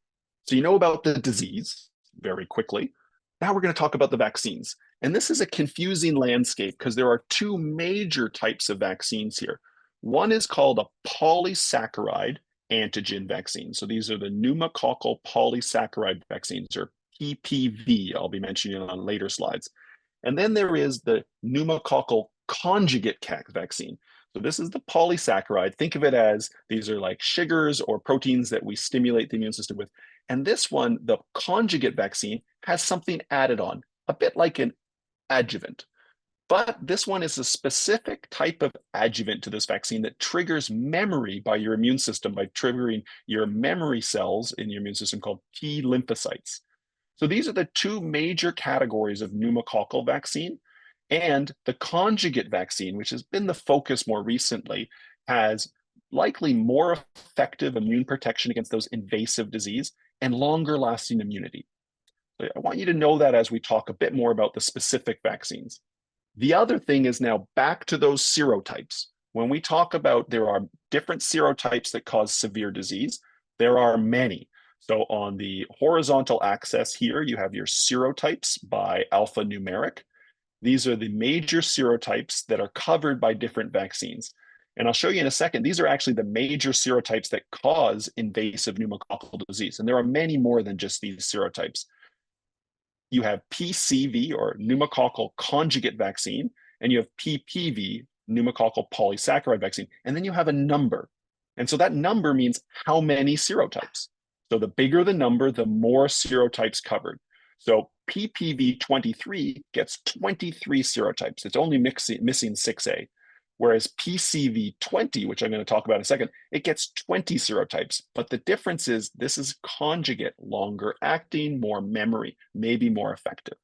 so you know about the disease very quickly. Now we're going to talk about the vaccines. And this is a confusing landscape because there are two major types of vaccines here. One is called a polysaccharide antigen vaccine. So these are the pneumococcal polysaccharide vaccines, or PPV, I'll be mentioning on later slides. And then there is the pneumococcal conjugate vaccine. So this is the polysaccharide. Think of it as these are like sugars or proteins that we stimulate the immune system with. And this one, the conjugate vaccine, has something added on, a bit like an adjuvant. But this one is a specific type of adjuvant to this vaccine that triggers memory by your immune system by triggering your memory cells in your immune system called T lymphocytes. So these are the two major categories of pneumococcal vaccine. And the conjugate vaccine, which has been the focus more recently, has likely more effective immune protection against those invasive disease and longer lasting immunity. So I want you to know that as we talk a bit more about the specific vaccines. The other thing is now back to those serotypes. When we talk about there are different serotypes that cause severe disease, there are many. So on the horizontal axis here, you have your serotypes by alphanumeric. These are the major serotypes that are covered by different vaccines. And I'll show you in a second, these are actually the major serotypes that cause invasive pneumococcal disease. And there are many more than just these serotypes. You have PCV, or pneumococcal conjugate vaccine, and you have PPV, pneumococcal polysaccharide vaccine. And then you have a number. And so that number means how many serotypes. So the bigger the number, the more serotypes covered. So PPV 23 gets 23 serotypes. It's only missing 6A. Whereas PCV 20, which I'm going to talk about in a second, it gets 20 serotypes. But the difference is this is conjugate, longer acting, more memory, maybe more effective.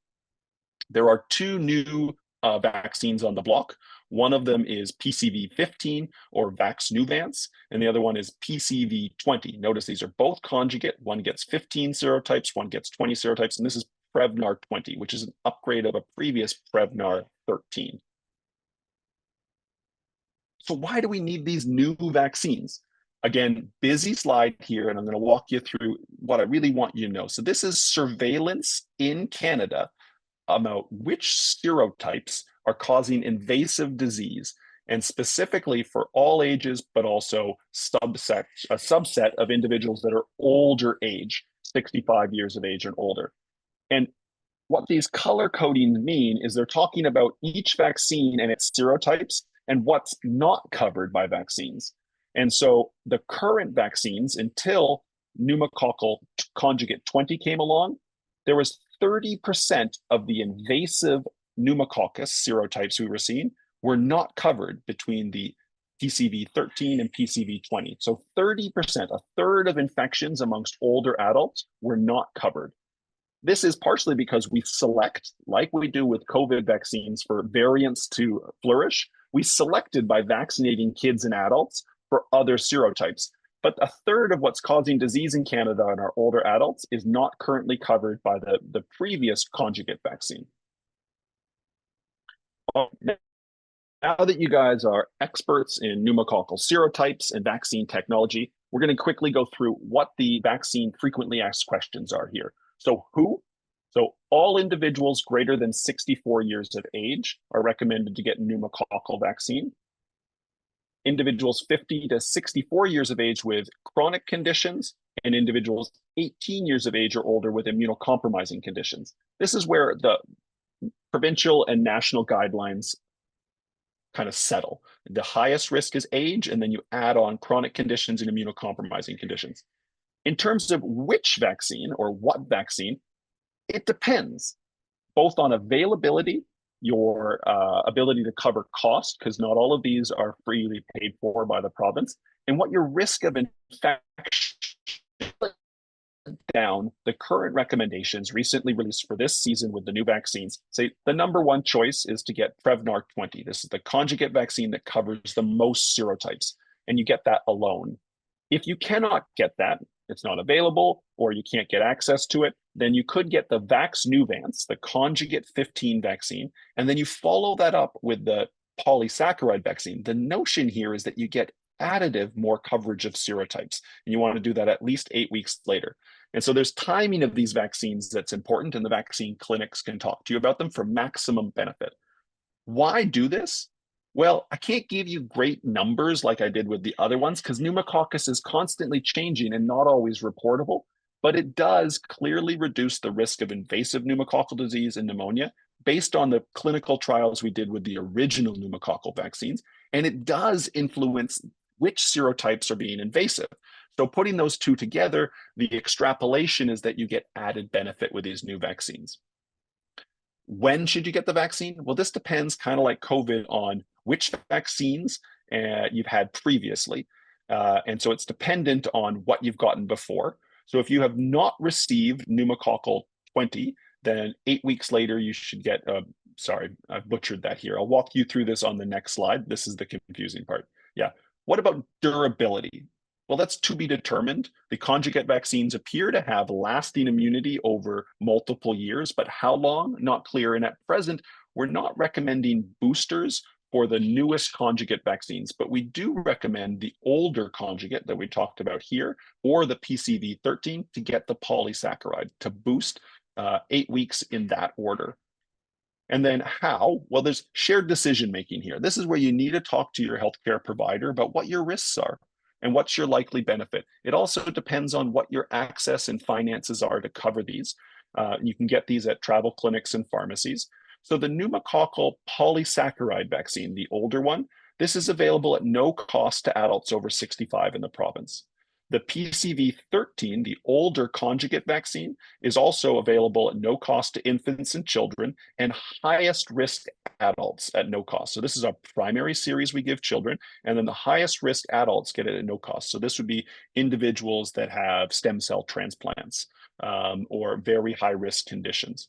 There are two new vaccines on the block. One of them is PCV 15 or Vaxneuvance, and the other one is PCV 20. Notice these are both conjugate. One gets 15 serotypes, one gets 20 serotypes, and this is Prevnar 20, which is an upgrade of a previous Prevnar 13. So why do we need these new vaccines? Again, busy slide here, and I'm going to walk you through what I really want you to know. So this is surveillance in Canada about which serotypes are causing invasive disease, and specifically for all ages, but also a subset of individuals that are older age, 65 years of age and older. And what these color codings mean is they're talking about each vaccine and its serotypes and what's not covered by vaccines. And so the current vaccines, until pneumococcal conjugate 20 came along, there was 30% of the invasive pneumococcus serotypes we were seeing were not covered between the PCV 13 and PCV 20. So 30%, a third of infections amongst older adults were not covered. This is partially because we select, like we do with COVID vaccines, for variants to flourish. We selected by vaccinating kids and adults for other serotypes. But a third of what's causing disease in Canada in our older adults is not currently covered by the previous conjugate vaccine. Now that you guys are experts in pneumococcal serotypes and vaccine technology, we're going to quickly go through what the vaccine frequently asked questions are here. So who? So all individuals greater than 64 years of age are recommended to get pneumococcal vaccine. Individuals 50 to 64 years of age with chronic conditions, and individuals 18 years of age or older with immunocompromising conditions. This is where the provincial and national guidelines kind of settle. The highest risk is age, and then you add on chronic conditions and immunocompromising conditions. In terms of which vaccine or what vaccine, it depends both on availability, your ability to cover cost, because not all of these are freely paid for by the province, and what your risk of infection. Down the current recommendations recently released for this season with the new vaccines say the number one choice is to get Prevnar 20. This is the conjugate vaccine that covers the most serotypes, and you get that alone. If you cannot get that, it's not available, or you can't get access to it, then you could get the Vaxnuvance, the conjugate 15 vaccine, and then you follow that up with the polysaccharide vaccine. The notion here is that you get additive more coverage of serotypes, and you want to do that at least 8 weeks later. And so there's timing of these vaccines that's important, and the vaccine clinics can talk to you about them for maximum benefit. Why do this? Well, I can't give you great numbers like I did with the other ones because pneumococcus is constantly changing and not always reportable, but it does clearly reduce the risk of invasive pneumococcal disease and pneumonia based on the clinical trials we did with the original pneumococcal vaccines, and it does influence which serotypes are being invasive. So putting those two together, the extrapolation is that you get added benefit with these new vaccines. When should you get the vaccine? Well, this depends, kind of like COVID, on which vaccines you've had previously. And so it's dependent on what you've gotten before. So if you have not received pneumococcal 20, then 8 weeks later, you should get, sorry, I butchered that here. I'll walk you through this on the next slide. This is the confusing part. Yeah. What about durability? Well, that's to be determined. The conjugate vaccines appear to have lasting immunity over multiple years, but how long? Not clear. And at present, we're not recommending boosters for the newest conjugate vaccines, but we do recommend the older conjugate that we talked about here, or the PCV 13 to get the polysaccharide to boost 8 weeks in that order. And then how? Well, there's shared decision making here. This is where you need to talk to your healthcare provider about what your risks are and what's your likely benefit. It also depends on what your access and finances are to cover these. You can get these at travel clinics and pharmacies. So the pneumococcal polysaccharide vaccine, the older one, this is available at no cost to adults over 65 in the province. The PCV 13, the older conjugate vaccine, is also available at no cost to infants and children and highest risk adults at no cost. So this is a primary series we give children, and then the highest risk adults get it at no cost. So this would be individuals that have stem cell transplants or very high risk conditions.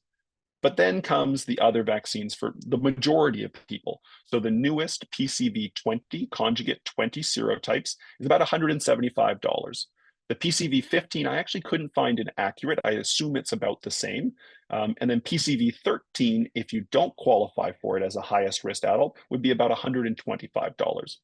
But then comes the other vaccines for the majority of people. So the newest PCV 20, conjugate 20 serotypes, is about $175. The PCV 15, I actually couldn't find it accurate. I assume it's about the same. And then PCV 13, if you don't qualify for it as a highest risk adult, would be about $125.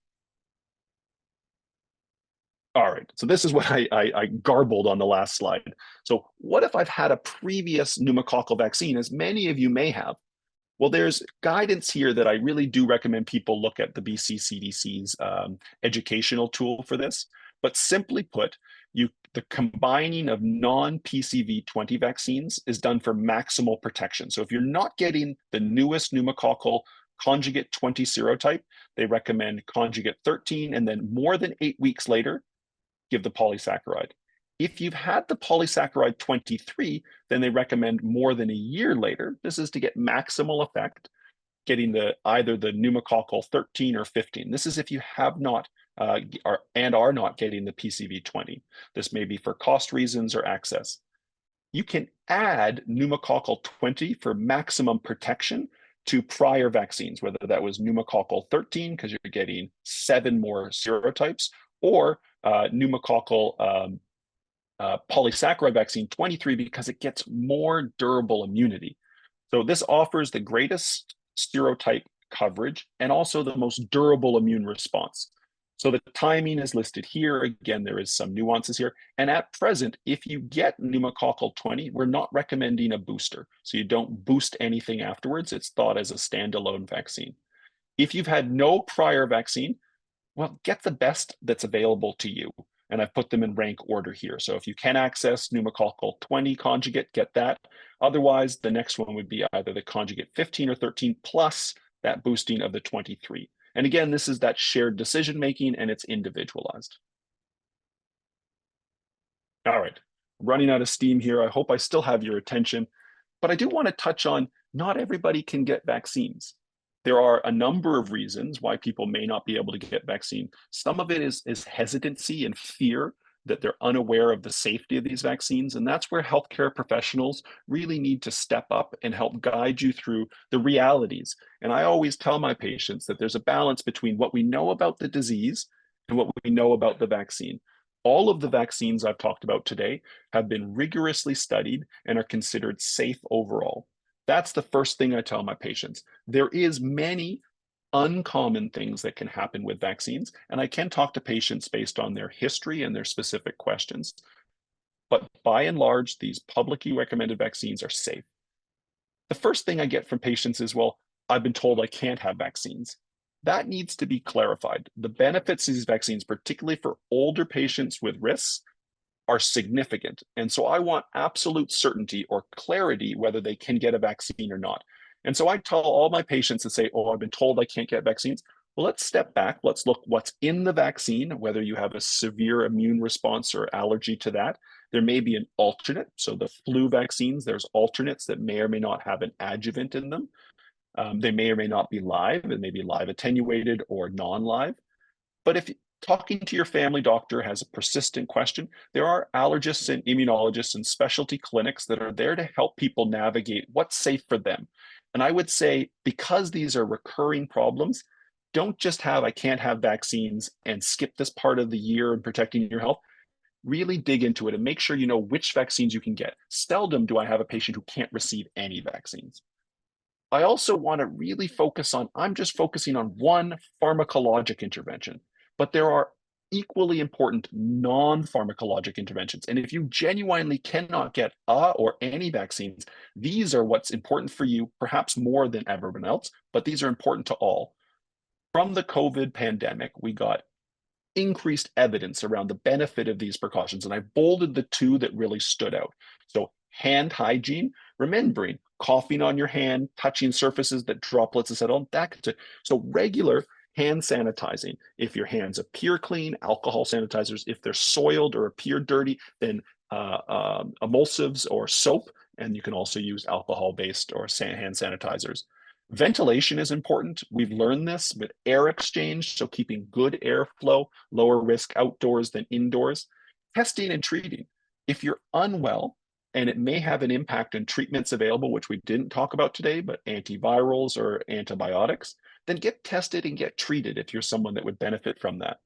All right, so this is what I garbled on the last slide. So what if I've had a previous pneumococcal vaccine, as many of you may have? Well, there's guidance here that I really do recommend people look at the BC CDC's educational tool for this. But simply put, the combining of non-PCV20 vaccines is done for maximal protection. So if you're not getting the newest pneumococcal conjugate 20 serotype, they recommend conjugate 13, and then more than 8 weeks later, give the polysaccharide. If you've had the polysaccharide 23, then they recommend more than a year later. This is to get maximal effect, getting either the pneumococcal 13 or 15. This is if you have not are not getting the PCV20. This may be for cost reasons or access. You can add pneumococcal 20 for maximum protection to prior vaccines, whether that was pneumococcal 13 because you're getting 7 more serotypes, or pneumococcal polysaccharide vaccine 23 because it gets more durable immunity. So this offers the greatest serotype coverage and also the most durable immune response. So the timing is listed here. Again, there is some nuances here. And at present, if you get pneumococcal 20, we're not recommending a booster. So you don't boost anything afterwards. It's thought as a standalone vaccine. If you've had no prior vaccine, well, get the best that's available to you. And I've put them in rank order here. So if you can access pneumococcal 20 conjugate, get that. Otherwise, the next one would be either the conjugate 15 or 13 plus that boosting of the 23. And again, this is that shared decision-making and it's individualized. All right, running out of steam here. I hope I still have your attention, but I do want to touch on not everybody can get vaccines. There are a number of reasons why people may not be able to get vaccine. Some of it is hesitancy and fear that they're unaware of the safety of these vaccines. And that's where healthcare professionals really need to step up and help guide you through the realities. And I always tell my patients that there's a balance between what we know about the disease and what we know about the vaccine. All of the vaccines I've talked about today have been rigorously studied and are considered safe overall. That's the first thing I tell my patients. There is many uncommon things that can happen with vaccines, and I can talk to patients based on their history and their specific questions. But by and large, these publicly recommended vaccines are safe. The first thing I get from patients is, well, I've been told I can't have vaccines. That needs to be clarified. The benefits of these vaccines, particularly for older patients with risks, are significant. And so I want absolute certainty or clarity whether they can get a vaccine or not. And so I tell all my patients that say, oh, I've been told I can't get vaccines. Well, let's step back. Let's look what's in the vaccine, whether you have a severe immune response or allergy to that. There may be an alternate. So the flu vaccines, there's alternates that may or may not have an adjuvant in them. They may or may not be live. It may be live attenuated or non-live. But if talking to your family doctor has a persistent question, there are allergists and immunologists and specialty clinics that are there to help people navigate what's safe for them. And I would say, because these are recurring problems, don't just have, I can't have vaccines and skip this part of the year in protecting your health. Really dig into it and make sure you know which vaccines you can get. Seldom do I have a patient who can't receive any vaccines. I also want to really focus on, I'm just focusing on one pharmacologic intervention, but there are equally important non-pharmacologic interventions. And if you genuinely cannot get a or any vaccines, these are what's important for you, perhaps more than everyone else, but these are important to all. From the COVID pandemic, we got increased evidence around the benefit of these precautions. And I bolded the two that really stood out. So hand hygiene, remembering coughing on your hand, touching surfaces that droplets are set on, so regular hand sanitizing. If your hands appear clean, alcohol sanitizers. If they're soiled or appear dirty, then emulsives or soap, and you can also use alcohol-based or hand sanitizers. Ventilation is important. We've learned this with air exchange, so keeping good airflow, lower risk outdoors than indoors. Testing and treating. If you're unwell, and it may have an impact on treatments available, which we didn't talk about today, but antivirals or antibiotics, then get tested and get treated if you're someone that would benefit from that.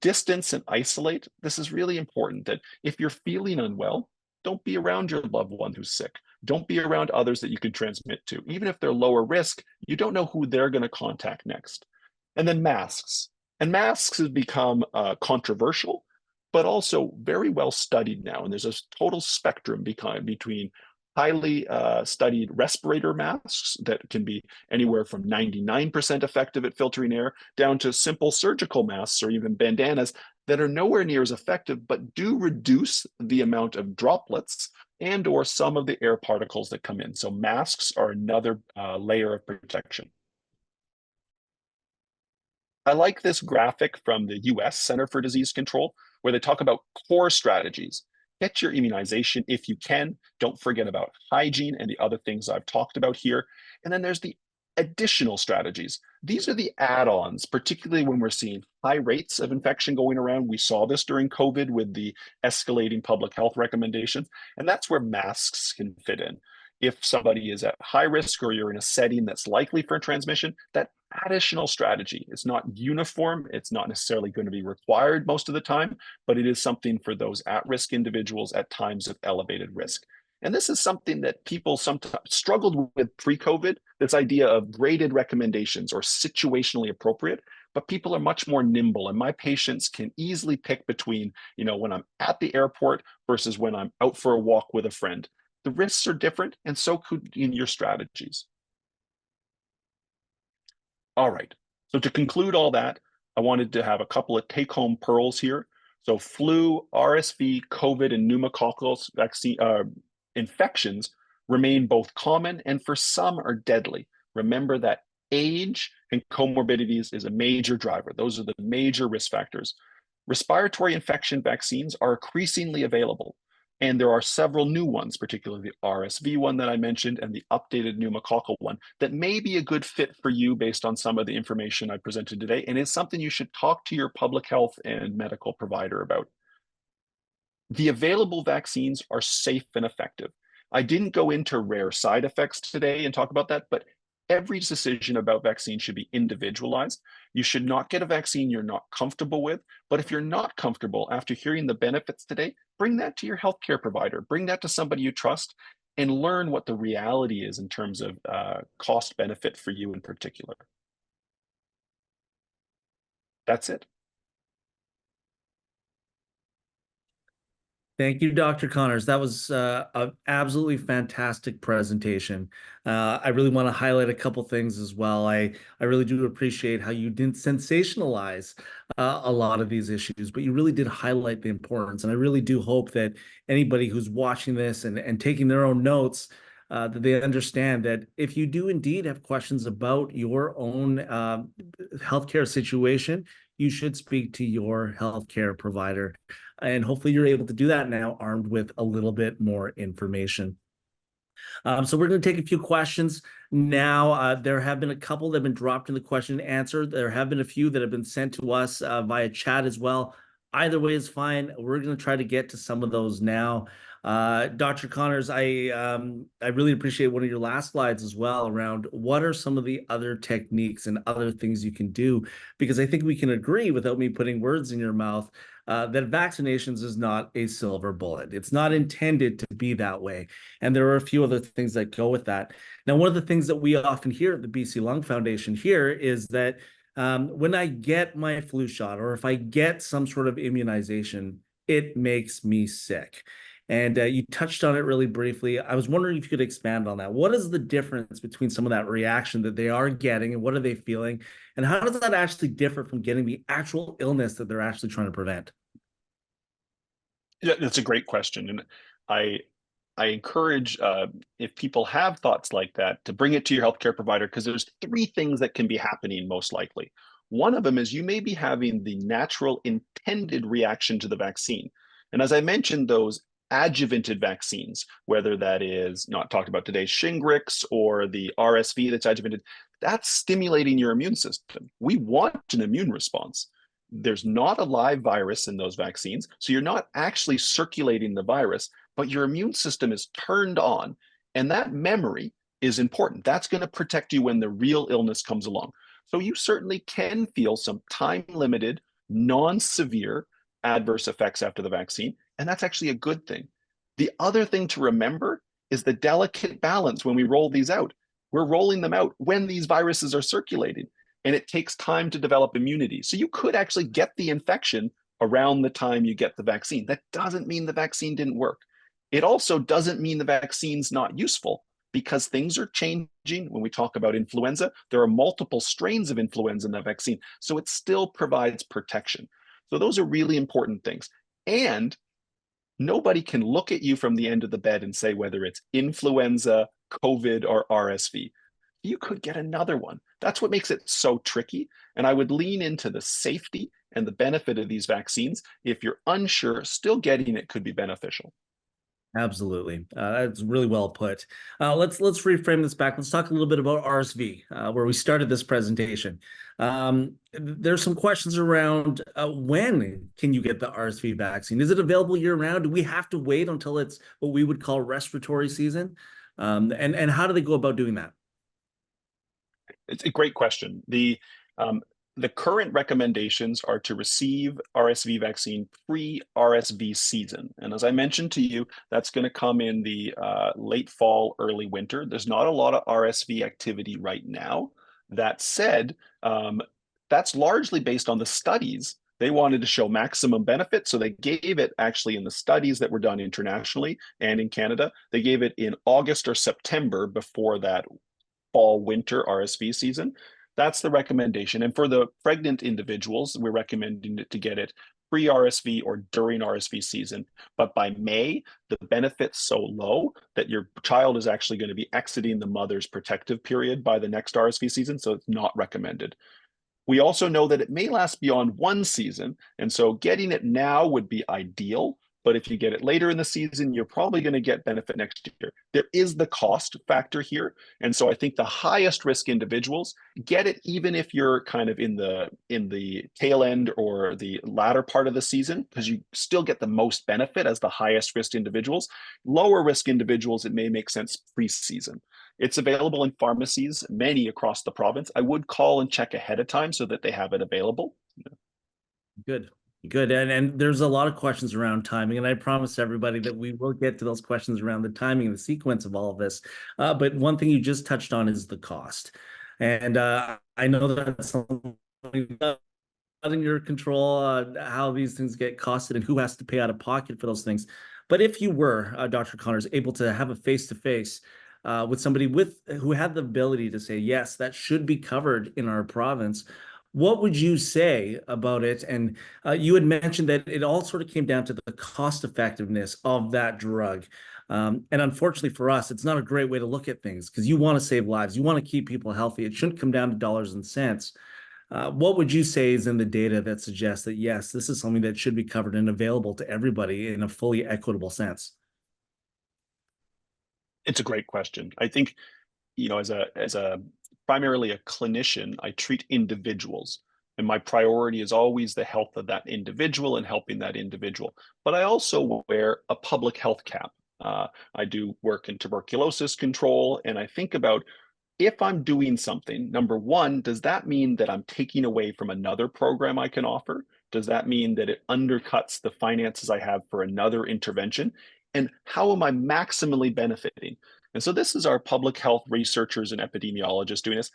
Distance and isolate. This is really important, that if you're feeling unwell, don't be around your loved one who's sick. Don't be around others that you could transmit to. Even if they're lower risk, you don't know who they're going to contact next. And then masks. And masks have become controversial, but also very well studied now. And there's a total spectrum between highly studied respirator masks that can be anywhere from 99% effective at filtering air down to simple surgical masks or even bandanas that are nowhere near as effective, but do reduce the amount of droplets and or some of the air particles that come in. So masks are another layer of protection. I like this graphic from the US Center for Disease Control, where they talk about core strategies. Get your immunization if you can. Don't forget about hygiene and the other things I've talked about here. And then there's the additional strategies. These are the add-ons, particularly when we're seeing high rates of infection going around. We saw this during COVID with the escalating public health recommendations, and that's where masks can fit in. If somebody is at high risk or you're in a setting that's likely for transmission, that additional strategy is not uniform. It's not necessarily going to be required most of the time, but it is something for those at-risk individuals at times of elevated risk. And this is something that people sometimes struggled with pre-COVID, this idea of graded recommendations or situationally appropriate, but people are much more nimble. And my patients can easily pick between, when I'm at the airport versus when I'm out for a walk with a friend. The risks are different, and so could in your strategies. All right. So to conclude all that, I wanted to have a couple of take-home pearls here. So flu, RSV, COVID, and pneumococcal vaccine infections remain both common and for some are deadly. Remember that age and comorbidities is a major driver. Those are the major risk factors. Respiratory infection vaccines are increasingly available. And there are several new ones, particularly the RSV one that I mentioned and the updated pneumococcal one that may be a good fit for you based on some of the information I presented today. And it's something you should talk to your public health and medical provider about. The available vaccines are safe and effective. I didn't go into rare side effects today and talk about that, but every decision about vaccines should be individualized. You should not get a vaccine you're not comfortable with. But if you're not comfortable after hearing the benefits today, bring that to your healthcare provider, bring that to somebody you trust, and learn what the reality is in terms of cost benefit for you in particular. That's it. Thank you, Dr. Connors. That was an absolutely fantastic presentation. I really want to highlight a couple things as well. I really do appreciate how you didn't sensationalize a lot of these issues, but you really did highlight the importance. And I really do hope that anybody who's watching this and taking their own notes, that they understand that if you do indeed have questions about your own healthcare situation, you should speak to your healthcare provider. And hopefully you're able to do that now, armed with a little bit more information. So we're going to take a few questions now. There have been a couple that have been dropped in the question and answer. There have been a few that have been sent to us via chat as well. Either way is fine. We're going to try to get to some of those now. Dr. Connors, I really appreciate one of your last slides as well around what are some of the other techniques and other things you can do, because I think we can agree without me putting words in your mouth that vaccinations is not a silver bullet. It's not intended to be that way. And there are a few other things that go with that. Now, one of the things that we often hear at the BC Lung Foundation here is that when I get my flu shot or if I get some sort of immunization, it makes me sick. And you touched on it really briefly. I was wondering if you could expand on that. What is the difference between some of that reaction that they are getting and what are they feeling? And how does that actually differ from getting the actual illness that they're actually trying to prevent? Yeah, that's a great question. And I I encourage if people have thoughts like that to bring it to your healthcare provider because there's three things that can be happening most likely. One of them is you may be having the natural intended reaction to the vaccine. And as I mentioned, those adjuvanted vaccines, whether that is not talked about today, Shingrix or the RSV that's adjuvanted, that's stimulating your immune system. We want an immune response. There's not a live virus in those vaccines, so you're not actually circulating the virus, but your immune system is turned on. And that memory is important. That's going to protect you when the real illness comes along. So you certainly can feel some time limited, non severe adverse effects after the vaccine. And that's actually a good thing. The other thing to remember is the delicate balance when we roll these out. We're rolling them out when these viruses are circulating, and it takes time to develop immunity. So you could actually get the infection around the time you get the vaccine. That doesn't mean the vaccine didn't work. It also doesn't mean the vaccine's not useful because things are changing. When we talk about influenza, there are multiple strains of influenza in the vaccine, so it still provides protection. So those are really important things. And nobody can look at you from the end of the bed and say whether it's influenza, COVID, or RSV. You could get another one. That's what makes it so tricky. And I would lean into the safety and the benefit of these vaccines. If you're unsure, still getting it could be beneficial. Absolutely. That's really well put. Let's reframe this back. Let's talk a little bit about RSV, where we started this presentation. There's some questions around when can you get the RSV vaccine? Is it available year round? Do we have to wait until it's what we would call respiratory season? And how do they go about doing that? It's a great question. The current recommendations are to receive RSV vaccine pre-RSV season. And as I mentioned to you, that's going to come in the late fall, early winter. There's not a lot of RSV activity right now. That said, that's largely based on the studies. They wanted to show maximum benefit, so they gave it actually in the studies that were done internationally and in Canada. They gave it in August or September before that fall winter RSV season. That's the recommendation. And for the pregnant individuals, we're recommending to get it pre RSV or during RSV season. But by May, the benefit's so low that your child is actually going to be exiting the mother's protective period by the next RSV season. So it's not recommended. We also know that it may last beyond one season. And so getting it now would be ideal. But if you get it later in the season, you're probably going to get benefit next year. There is the cost factor here. And so I think the highest risk individuals get it even if you're kind of in the tail end or the latter part of the season, because you still get the most benefit as the highest risk individuals. Lower risk individuals, it may make sense preseason. It's available in pharmacies, many across the province. I would call and check ahead of time so that they have it available. Good. Good. And there's a lot of questions around timing. And I promise everybody that we will get to those questions around the timing and the sequence of all of this. But one thing you just touched on is the cost. And I know that's something not in your control, how these things get costed and who has to pay out of pocket for those things. But if you were, Dr. Connors, able to have a face-to-face with somebody who had the ability to say, yes, that should be covered in our province, what would you say about it? And you had mentioned that it all sort of came down to the cost effectiveness of that drug. And unfortunately for us, it's not a great way to look at things because you want to save lives. You want to keep people healthy. It shouldn't come down to dollars and cents. What would you say is in the data that suggests that, yes, this is something that should be covered and available to everybody in a fully equitable sense? It's a great question. I think, as a primarily a clinician, I treat individuals. And my priority is always the health of that individual and helping that individual. But I also wear a public health cap. I do work in tuberculosis control, and I think about if I'm doing something, number one, does that mean that I'm taking away from another program I can offer? Does that mean that it undercuts the finances I have for another intervention? And how am I maximally benefiting? And so this is our public health researchers and epidemiologists doing this.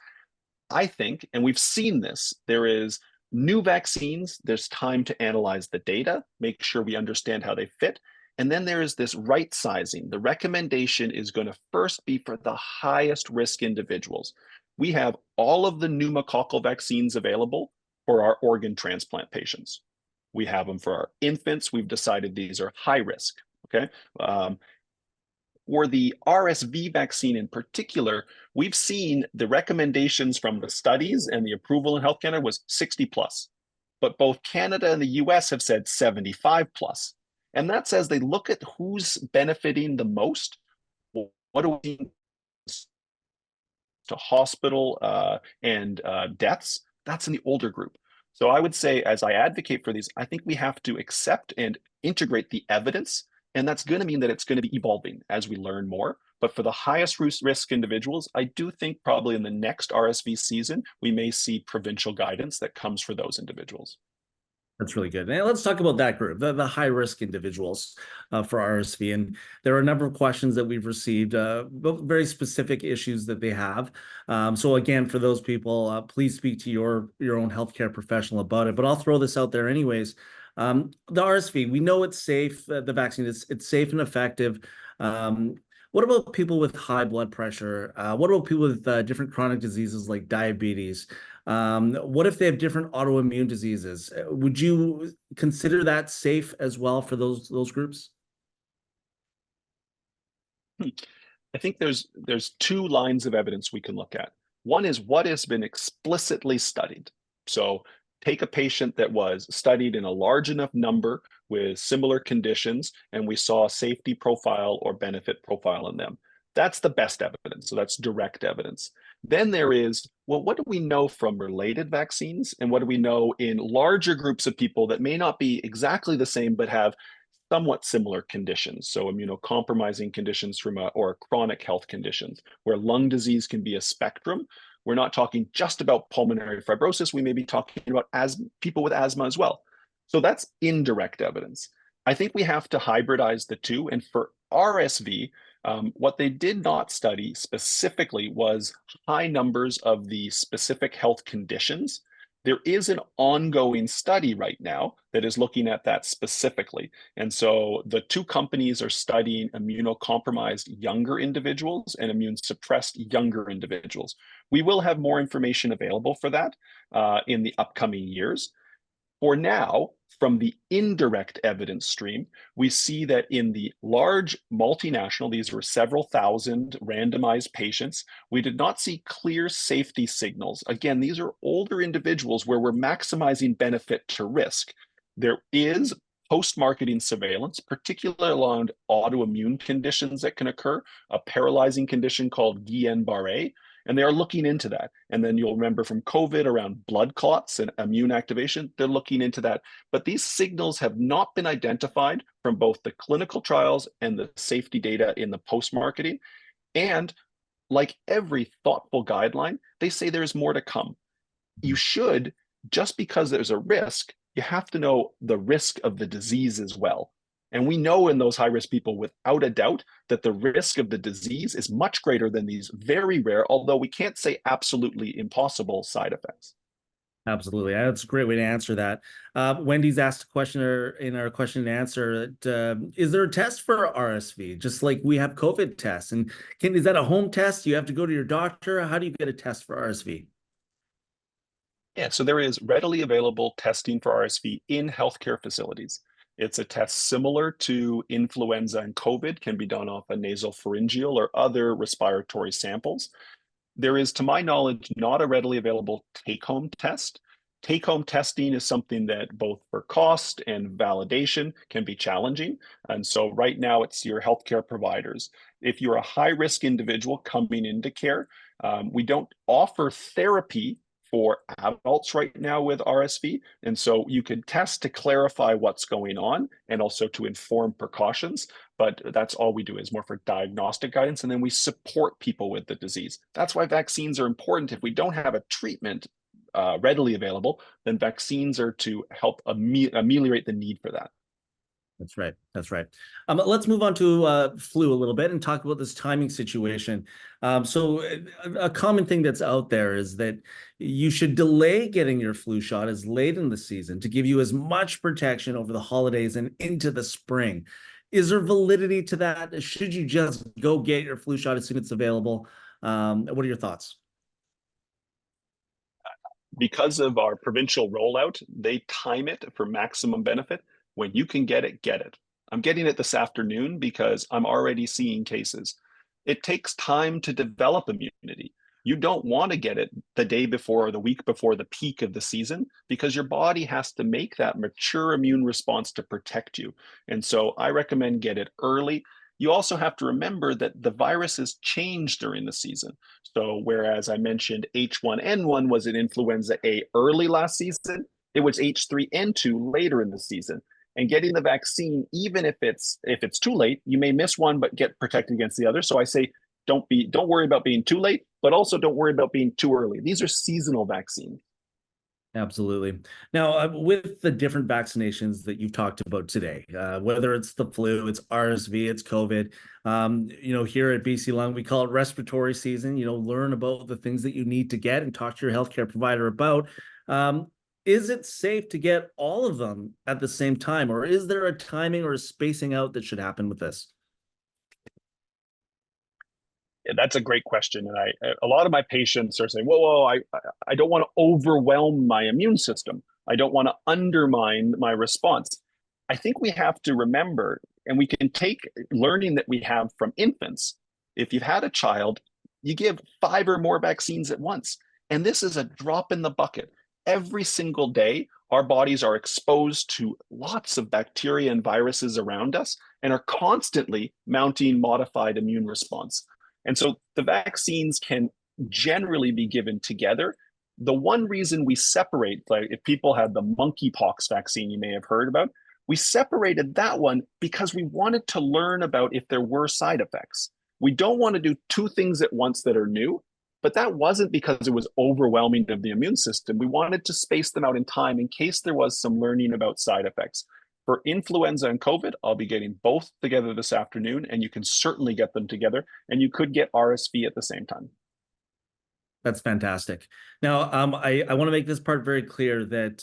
I think, and we've seen this, there is new vaccines, there's time to analyze the data, make sure we understand how they fit. And then there is this right sizing. The recommendation is going to first be for the highest risk individuals. We have all of the pneumococcal vaccines available for our organ transplant patients. We have them for our infants. We've decided these are high risk. Okay. For the RSV vaccine in particular, we've seen the recommendations from the studies and the approval in Health Canada was 60 plus. But both Canada and the US have said 75 plus. And that says they look at who's benefiting the most. What do we to hospital and deaths? That's in the older group. So I would say, as I advocate for these, I think we have to accept and integrate the evidence. And that's going to mean that it's going to be evolving as we learn more. But for the highest risk individuals, I do think probably in the next RSV season, we may see provincial guidance that comes for those individuals. That's really good. And let's talk about that group, the high-risk individuals for RSV. And there are a number of questions that we've received, very specific issues that they have. So again, for those people, please speak to your own healthcare professional about it. But I'll throw this out there anyways. The RSV, we know it's safe. The vaccine is it's safe and effective. Um, what about people with high blood pressure? What about people with different chronic diseases like diabetes? What if they have different autoimmune diseases? Would you consider that safe as well for those groups? Hmm. I think there's two lines of evidence we can look at. One is what has been explicitly studied. So take a patient that was studied in a large enough number with similar conditions, and we saw a safety profile or benefit profile in them. That's the best evidence. So that's direct evidence. Then there is, well, what do we know from related vaccines? And what do we know in larger groups of people that may not be exactly the same, but have somewhat similar conditions, so immunocompromising conditions or chronic health conditions, where lung disease can be a spectrum. We're not talking just about pulmonary fibrosis. We may be talking about people with asthma as well. So that's indirect evidence. I think we have to hybridize the two. And for RSV, what they did not study specifically was high numbers of the specific health conditions. There is an ongoing study right now that is looking at that specifically. And so the two companies are studying immunocompromised younger individuals and immune suppressed younger individuals. We will have more information available for that in the upcoming years. For now, from the indirect evidence stream, we see that in the large multinational, these were several thousand randomized patients, we did not see clear safety signals. Again, these are older individuals where we're maximizing benefit to risk. There is post-marketing surveillance, particularly around autoimmune conditions that can occur, a paralyzing condition called Guillain-Barré, and they are looking into that. And then you'll remember from COVID around blood clots and immune activation, they're looking into that. But these signals have not been identified from both the clinical trials and the safety data in the post-marketing. And like every thoughtful guideline, they say there's more to come. You should, just because there's a risk, you have to know the risk of the disease as well. And we know in those high risk people, without a doubt, that the risk of the disease is much greater than these very rare, although we can't say absolutely impossible side effects. Absolutely. That's a great way to answer that. Wendy's asked a question in our question and answer that, is there a test for RSV? Just like we have COVID tests. And is that a home test? You have to go to your doctor? How do you get a test for RSV? Yeah, so there is readily available testing for RSV in healthcare facilities. It's a test similar to influenza and COVID, can be done off a nasopharyngeal or other respiratory samples. There is, to my knowledge, not a readily available take-home test. Take-home testing is something that both for cost and validation can be challenging. And so right now it's your healthcare providers. If you're a high-risk individual coming into care, we don't offer therapy for adults right now with RSV. And so you could test to clarify what's going on and also to inform precautions. But that's all we do is more for diagnostic guidance. And then we support people with the disease. That's why vaccines are important. If we don't have a treatment readily available, then vaccines are to help ameliorate the need for that. That's right. That's right. Let's move on to flu a little bit and talk about this timing situation. A common thing that's out there is that you should delay getting your flu shot as late in the season to give you as much protection over the holidays and into the spring. Is there validity to that? Should you just go get your flu shot as soon as it's available? What are your thoughts? Because of our provincial rollout, they time it for maximum benefit. When you can get it, get it. I'm getting it this afternoon because I'm already seeing cases. It takes time to develop immunity. You don't want to get it the day before or the week before the peak of the season because your body has to make that mature immune response to protect you. And so I recommend get it early. You also have to remember that the virus has changed during the season. So whereas I mentioned H1N1 was an influenza A early last season, it was H3N2 later in the season. And getting the vaccine, even if it's too late, you may miss one but get protected against the other. So I say don't worry about being too late, but also don't worry about being too early. These are seasonal vaccines. Absolutely. Now, with the different vaccinations that you've talked about today, whether it's the flu, it's RSV, it's COVID, here at BC Lung, we call it respiratory season. Learn about the things that you need to get and talk to your healthcare provider about. is it safe to get all of them at the same time, or is there a timing or a spacing out that should happen with this? Yeah, that's a great question, and a lot of my patients are saying, "Whoa, I don't want to overwhelm my immune system. I don't want to undermine my response." I think we have to remember, and we can take learning that we have from infants. If you've had a child, you give 5 or more vaccines at once, and this is a drop in the bucket. Every single day, our bodies are exposed to lots of bacteria and viruses around us, and are constantly mounting modified immune response. And so the vaccines can generally be given together. The one reason we separate, like if people had the monkeypox vaccine you may have heard about, we separated that one because we wanted to learn about if there were side effects. We don't want to do two things at once that are new, but that wasn't because it was overwhelming of the immune system. We wanted to space them out in time in case there was some learning about side effects. For influenza and COVID, I'll be getting both together this afternoon, and you can certainly get them together, and you could get RSV at the same time. That's fantastic. Now, I want to make this part very clear that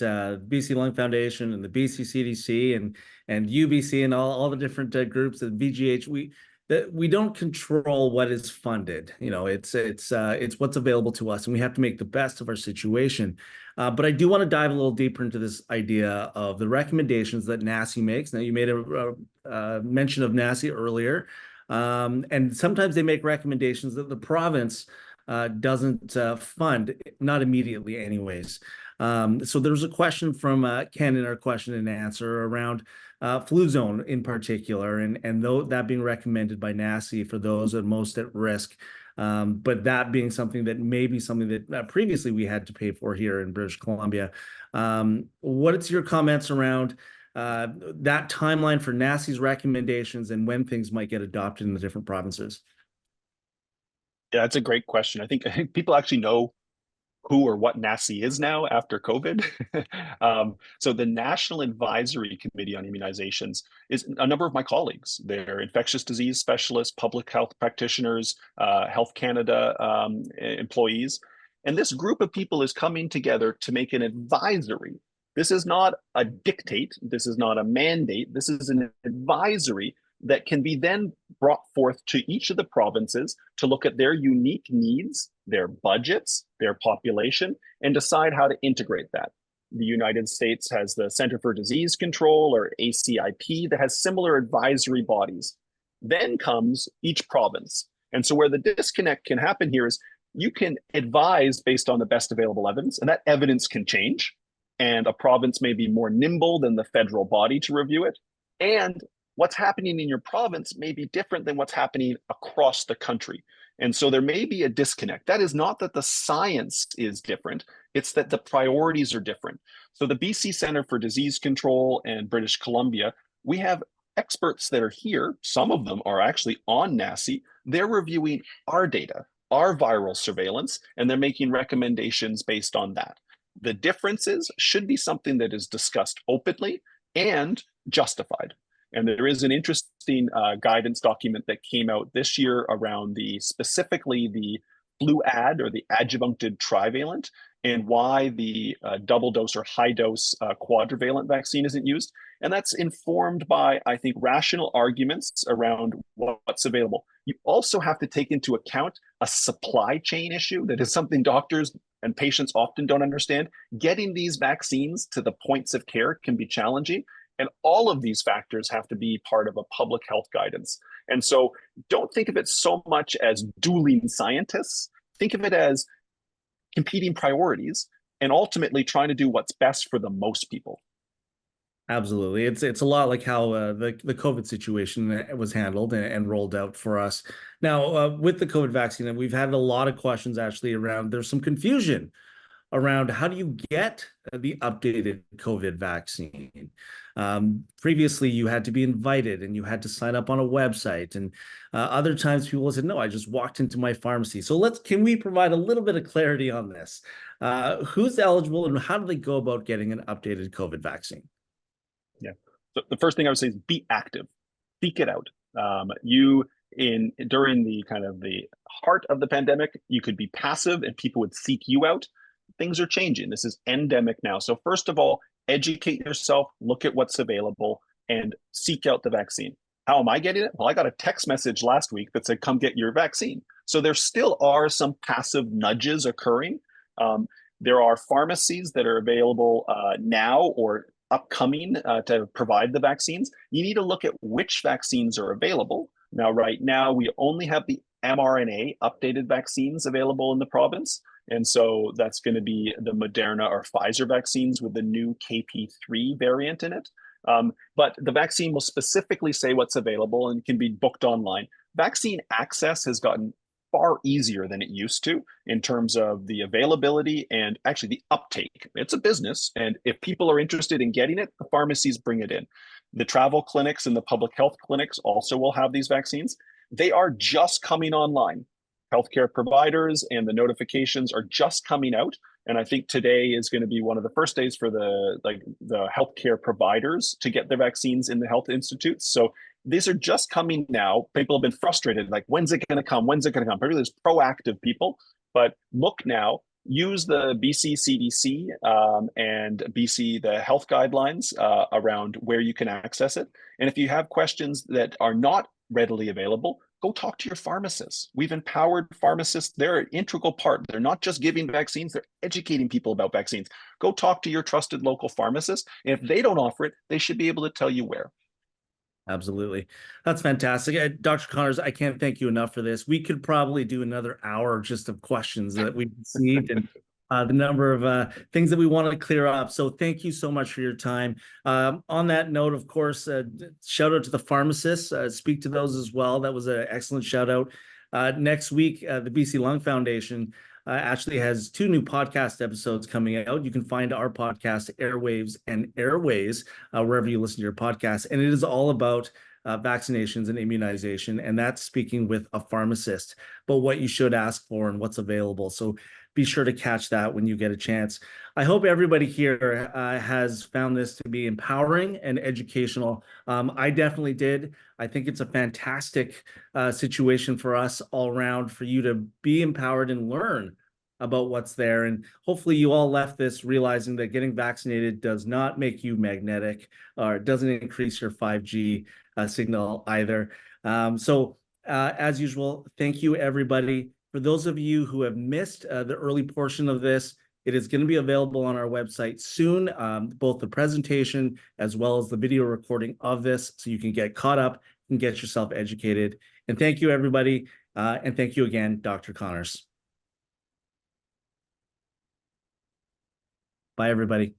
BC Lung Foundation and the BC CDC and UBC and all the different groups at VGH, we don't control what is funded. You know, it's what's available to us, and we have to make the best of our situation. But I do want to dive a little deeper into this idea of the recommendations that NACI makes. Now, you made a mention of NACI earlier, and sometimes they make recommendations that the province doesn't fund, not immediately anyways. So there's a question from Ken in our question and answer around flu zone in particular, and that being recommended by NACI for those at most at risk. But that being something that previously we had to pay for here in British Columbia. What's your comments around that timeline for NACI's recommendations and when things might get adopted in the different provinces? Yeah, that's a great question. I think people actually know who or what NACI is now after COVID. So the National Advisory Committee on Immunizations is a number of my colleagues. They're infectious disease specialists, public health practitioners, Health Canada employees. And this group of people is coming together to make an advisory. This is not a dictate. This is not a mandate. This is an advisory that can be then brought forth to each of the provinces to look at their unique needs, their budgets, their population, and decide how to integrate that. The United States has the Center for Disease Control, or ACIP, that has similar advisory bodies. Then comes each province. And so where the disconnect can happen here is you can advise based on the best available evidence, and that evidence can change. And a province may be more nimble than the federal body to review it. And what's happening in your province may be different than what's happening across the country. And so there may be a disconnect. That is not that the science is different, it's that the priorities are different. So the BC Center for Disease Control and British Columbia, we have experts that are here. Some of them are actually on NACI. They're reviewing our data, our viral surveillance, and they're making recommendations based on that. The differences should be something that is discussed openly and justified. And there is an interesting guidance document that came out this year around specifically the flu ad, or the adjuvanted trivalent, and why the double dose or high dose quadrivalent vaccine isn't used. And that's informed by, I think, rational arguments around what's available. You also have to take into account a supply chain issue that is something doctors and patients often don't understand. Getting these vaccines to the points of care can be challenging. And all of these factors have to be part of a public health guidance. And so don't think of it so much as dueling scientists. Think of it as competing priorities and ultimately trying to do what's best for the most people. Absolutely. It's a lot like how the COVID situation was handled and rolled out for us. Now, with the COVID vaccine, and we've had a lot of questions actually around, there's some confusion around how do you get the updated COVID vaccine. Previously, you had to be invited and you had to sign up on a website. And other times people said, no, I just walked into my pharmacy. So can we provide a little bit of clarity on this? Who's eligible and how do they go about getting an updated COVID vaccine? Yeah. So the first thing I would say is be active, seek it out. During the kind of the heart of the pandemic, you could be passive and people would seek you out. things are changing. This is endemic now. So first of all, educate yourself, look at what's available, and seek out the vaccine. How am I getting it? Well, I got a text message last week that said, come get your vaccine. So there still are some passive nudges occurring. There are pharmacies that are available now or upcoming to provide the vaccines. You need to look at which vaccines are available. Now, right now, we only have the mRNA updated vaccines available in the province. And so that's going to be the Moderna or Pfizer vaccines with the new KP3 variant in it. But the vaccine will specifically say what's available and can be booked online. Vaccine access has gotten far easier than it used to in terms of the availability and actually the uptake. It's a business, and if people are interested in getting it, the pharmacies bring it in. The travel clinics and the public health clinics also will have these vaccines. They are just coming online. Healthcare providers and the notifications are just coming out. And I think today is going to be one of the first days for the healthcare providers to get their vaccines in the health institutes. So these are just coming now. People have been frustrated, like, when's it going to come? When's it going to come? Particularly there's proactive people, but look now, use the BC CDC and BC, the health guidelines around where you can access it. And if you have questions that are not readily available, go talk to your pharmacists. We've empowered pharmacists. They're an integral part. They're not just giving vaccines, they're educating people about vaccines. Go talk to your trusted local pharmacist. And if they don't offer it, they should be able to tell you where. Absolutely. That's fantastic. Dr. Connors, I can't thank you enough for this. We could probably do another hour just of questions that we've received and the number of things that we want to clear up. So thank you so much for your time. On that note, of course, shout out to the pharmacists. Speak to those as well. That was an excellent shout out. Next week, the BC Lung Foundation actually has 2 new podcast episodes coming out. You can find our podcast, Airwaves and Airways, wherever you listen to your podcast. And it is all about vaccinations and immunization. And that's speaking with a pharmacist, but what you should ask for and what's available. So be sure to catch that when you get a chance. I hope everybody here has found this to be empowering and educational. I definitely did. I think it's a fantastic situation for us all around, for you to be empowered and learn about what's there. And hopefully you all left this realizing that getting vaccinated does not make you magnetic, or it doesn't increase your 5G signal either. As usual, thank you, everybody. For those of you who have missed the early portion of this, it is going to be available on our website soon, both the presentation as well as the video recording of this, so you can get caught up and get yourself educated. And thank you, everybody. And thank you again, Dr. Connors. Bye, everybody.